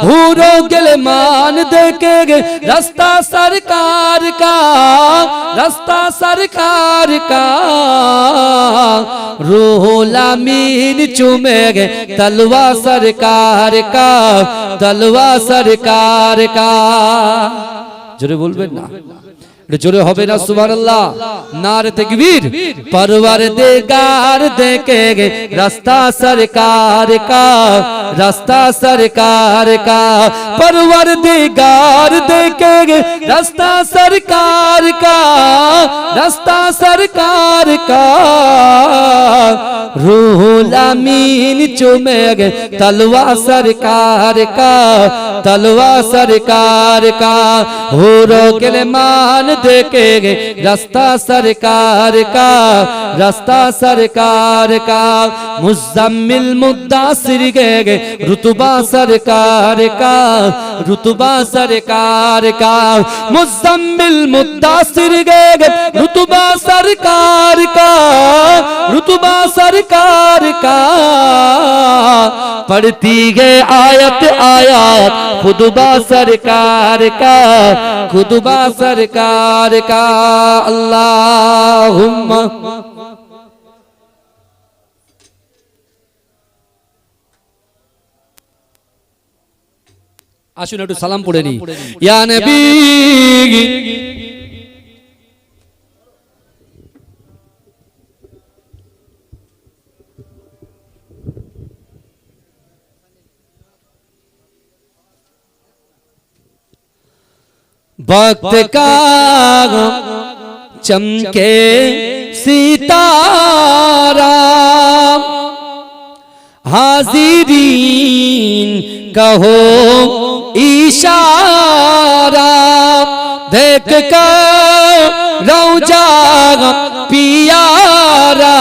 Speaker 1: हूरो गिलमान देखेंगे रास्ता सरकार का, रास्ता सरकार का। रूहुल अमीन चूमेंगे तलवा सरकार का, तलवा सरकार का। जोरे बोलबेन ना, जोरे होबे ना सुबहानाल्लाह, नारे तकबीर। परवरदिगार देखेंगे रास्ता सरकार का, रास्ता सरकार का। परवरदिगार देखेंगे रास्ता सरकार का, रास्ता सरकार का। रूहुल अमीन चूमेंगे तलवा सरकार का, तलवा सरकार का। हूरो गिलमान देखेंगे रास्ता सरकार का, रास्ता सरकार का। मुज़म्मिल मुद्दासिर गए रुतबा सरकार का, रुतबा सरकार का। मुज़म्मिल मुद्दासिर गए रुतबा सरकार का, रुतबा सरकार का। पढ़ती है आयत आयत खुतबा सरकार का, खुतबा सरकार का। अल्लाहुम्मा আসুন একটু সালাম পড়ে নি। ইয়া নবী वक्त का चमके सितारा, हाजिरीन कहो इशारा। देख कर रौजा पियारा,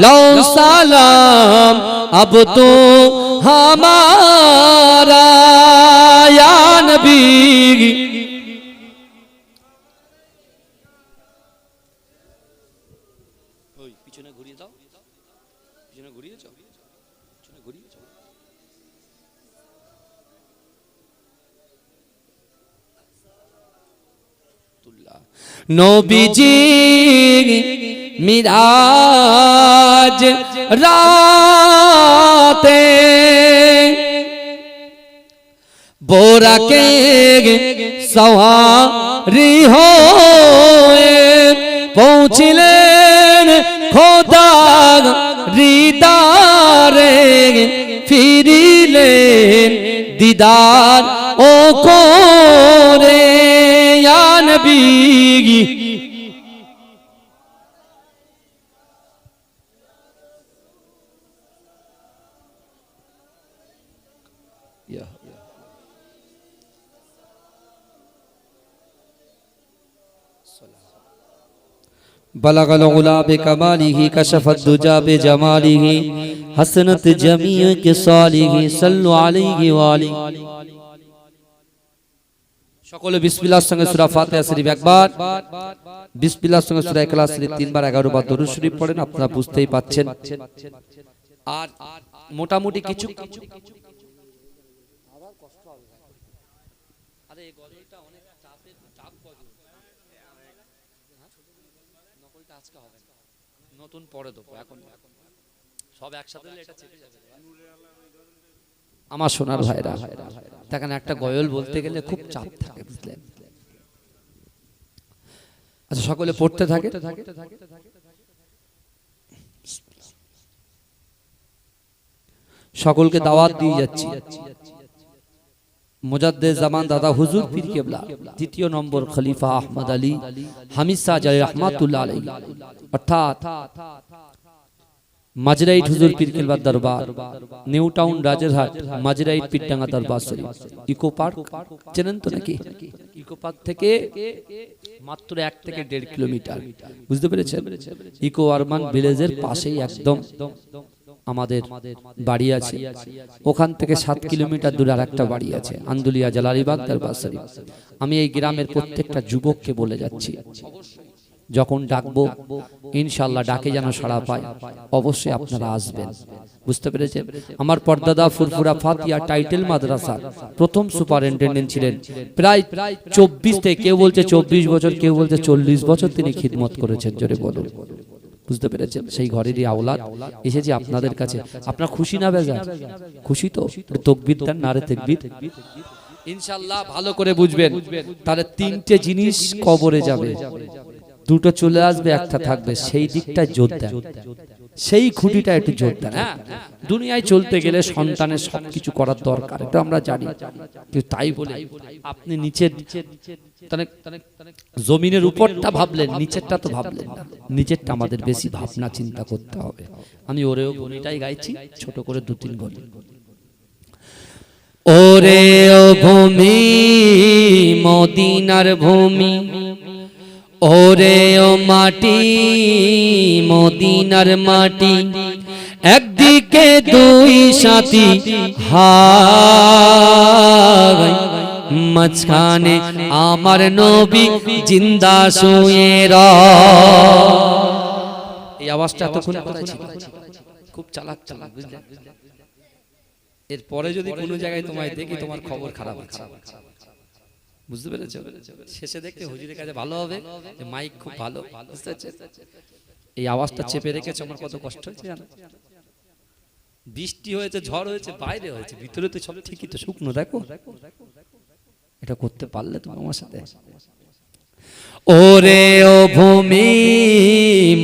Speaker 1: लो सलाम अब तो हमारा। या नबी পিছনে ঘুরিয়ে দাও, পিছনে ঘুরিয়ে যাও, পিছনে ঘুরিয়ে যাও। নবীজি মিরাজ রাতে बोराके सवारी होए पहुँचलेन खोदा दीदारे फिरिलेन दीदार ओ को रे या नबी। बलगल उला बिकमालिही कशफत दुजा बिजमालिही हसनत जमीअ किसालिही सल्लु अलैहि व आलिहि। সকলে বিসমিল্লাহর সঙ্গে সূরা ফাতিহা শরীফ একবার, বিসমিল্লাহর সঙ্গে সূরা ইখলাস শরীফ 3 বার 11 বার দরুদ শরীফ পড়েন। আপনারা বুঝতেই পাচ্ছেন। আর মোটামুটি কিছু আবার কষ্ট হবে। আরে এই গজলটা অনেক চাপের, চাপ গজল। নকলটা আজকে নতুন পরে দেবো, এখন সব একসাথে এটা চেপে যাবে। আমার সোনার ভাইরা, দেখেন একটা গয়ল বলতে গেলে খুব চাপ থাকে, বুঝলেন? আচ্ছা, সকলে পড়তে থাকে। সকলকে দাওয়াত দিয়ে যাচ্ছি। মুজাদ্দিদ জামান দাদা হুজুর পীর কেবলা দ্বিতীয় নম্বর খলিফা আহমদ আলী হামিদ শাহ জালি রহমাতুল্লাহ আলাইহি, অর্থাৎ মাজরাইট হুজুর পীর কেবলার দরবার, নিউ টাউন রাজেরহাট, মাজরাইট পীরডাঙ্গা দরবার শরীফ, ইকো পার্ক চেনেন তো নাকি? ইকো পার্ক থেকে মাত্র 1 থেকে 1.5 কিলোমিটার, বুঝতে পেরেছেন? ইকো আরবান ভিলেজের পাশেই একদম আমাদের বাড়ি আছে। ওখান থেকে 7 কিলোমিটার দূরে আরেকটা বাড়ি আছে, আন্দুলিয়া জালালিবাগ দরবার শরীফ। আমি এই গ্রামের প্রত্যেকটা যুবককে বলে যাচ্ছি, যখন ডাকবো ইনশাআল্লাহ ডাকে যেন সাড়া পায়, অবশ্যই আপনারা আসবেন, বুঝতে পেরেছেন? আমার পর্দাদা ফুরফুরা ফাতিয়া টাইটেল মাদ্রাসার প্রথম সুপারিনটেন্ডেন্ট ছিলেন। প্রায় 24 থেকে, কেউ বলছে 24 বছর, কেউ বলছে 40 বছর তিনি খিদমত করেছেন। জোরে বলুন, বুঝতে পেরেছেন? সেই ঘরেরই আওলাদ এসেছি আপনাদের কাছে। আপনারা খুশি না বেজার? খুশি তো? তাকবীর দেন, নারে তাকবীর। ইনশাআল্লাহ ভালো করে বুঝবেন, তাহলে 3টে জিনিস কবরে যাবে, 2টো চলে আসবে, একটা থাকবে। সেই দিকটা জোর দেন, সেই খুঁটিটা একটু জোর দেন। হ্যাঁ, দুনিয়ায় চলতে গেলে সন্তানের সবকিছু করার দরকার, এটা আমরা জানি, কিন্তু তাই বলে আপনি নিচের জমিনের উপরটা ভাবলেন, নিচেরটা তো ভাবলেন না। নিচেরটা আমাদের বেশি ভাবনা চিন্তা করতে হবে। আমি ওরেও ভূমিটাই গাইছি, ছোট করে 2-3 বলি। ওরে ও ভূমি, মদিনার ভূমি, ওরে ও মাটি, মদিনার মাটি, একদিকে 2 সাথী হায়, মাঝখানে আমার নবী জিন্দা শুয়ে রয়। এই আওয়াজটা এতক্ষণ করেছি, খুব চালাক চালাক, বুঝলেন? এরপরে যদি কোনো জায়গায় তোমায় দেখি, তোমার খবর খারাপ আছে, বুঝতে পেরেছো? শেষে দেখতে হুজুরের কাছে ভালো হবে, মাইক খুব ভালো, বুঝতে পারছেন? এই আওয়াজটা চেপে রেখেছে, আমার কত কষ্ট হয়েছে জানো? বৃষ্টি হয়েছে, ঝড় হয়েছে, বাইরে হয়েছে, ভিতরে তো সব ঠিকই তো শুকনো। দেখো এটা করতে পারলে তুমি আমার সাথে। ওরে ও ভূমি,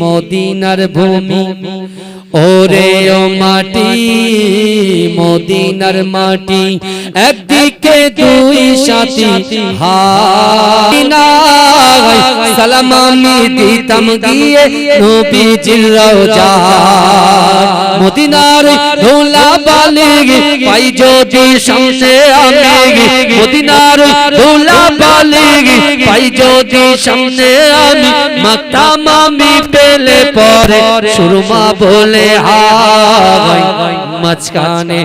Speaker 1: মদিনার ভূমি, ওরে ও মাটি, মদিনার মাটি, একদিকে 2 সাথী হায়, সালাম আমি দিতাম গিয়ে নবীজির রওজায়, মদিনার ধুলা বালি পাই যদি সামনে আমি, মদিনার ধুলা বালি পাই যদি সামনে আমি, মাতাম আমি পেলে পরে সুরমা বলে হায়, মাঝখানে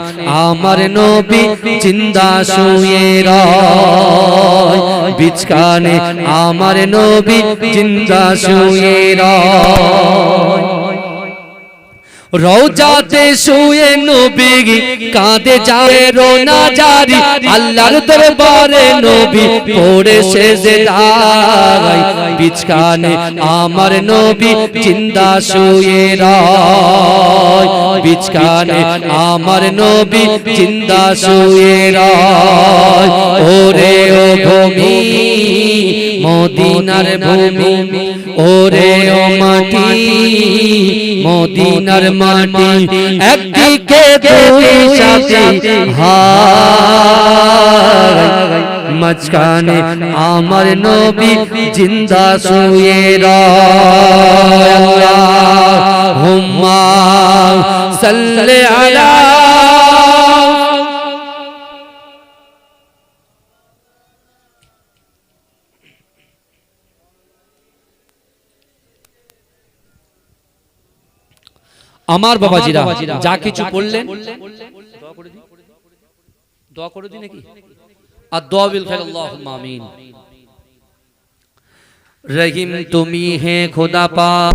Speaker 1: আমার নবী জিন্দা শুয়ে রয়, বিছখানে আমার নবী জিন্দা শুয়ে রয়। রওজাতে শুয়ে নবী কাঁদে যায় রোনা জারি, আল্লাহর দরবারে নবী পড়ে সেজদায়, বিছখানে আমার নবী জিন্দা শুয়ে রয়, বিছখানে আমার নবী জিন্দা শুয়ে রয়। ওরে ও ভূমি, মদিনার ভূমি, ওরে ও মাটি, মদিনার মাটি, একদিকে 2 সাথী হায়, মাঝখানে আমার নবী জিন্দা শুয়ে রয়। আল্লাহুম্মা সাল্লি আলা আমার বাবাজিরা, যা কিছু বললেন দোয়া করে দিন নাকি? আর দোয়া বিল খাইর, আল্লাহুম্মা আমিন। রহিম তুমি হে খোদা পাক,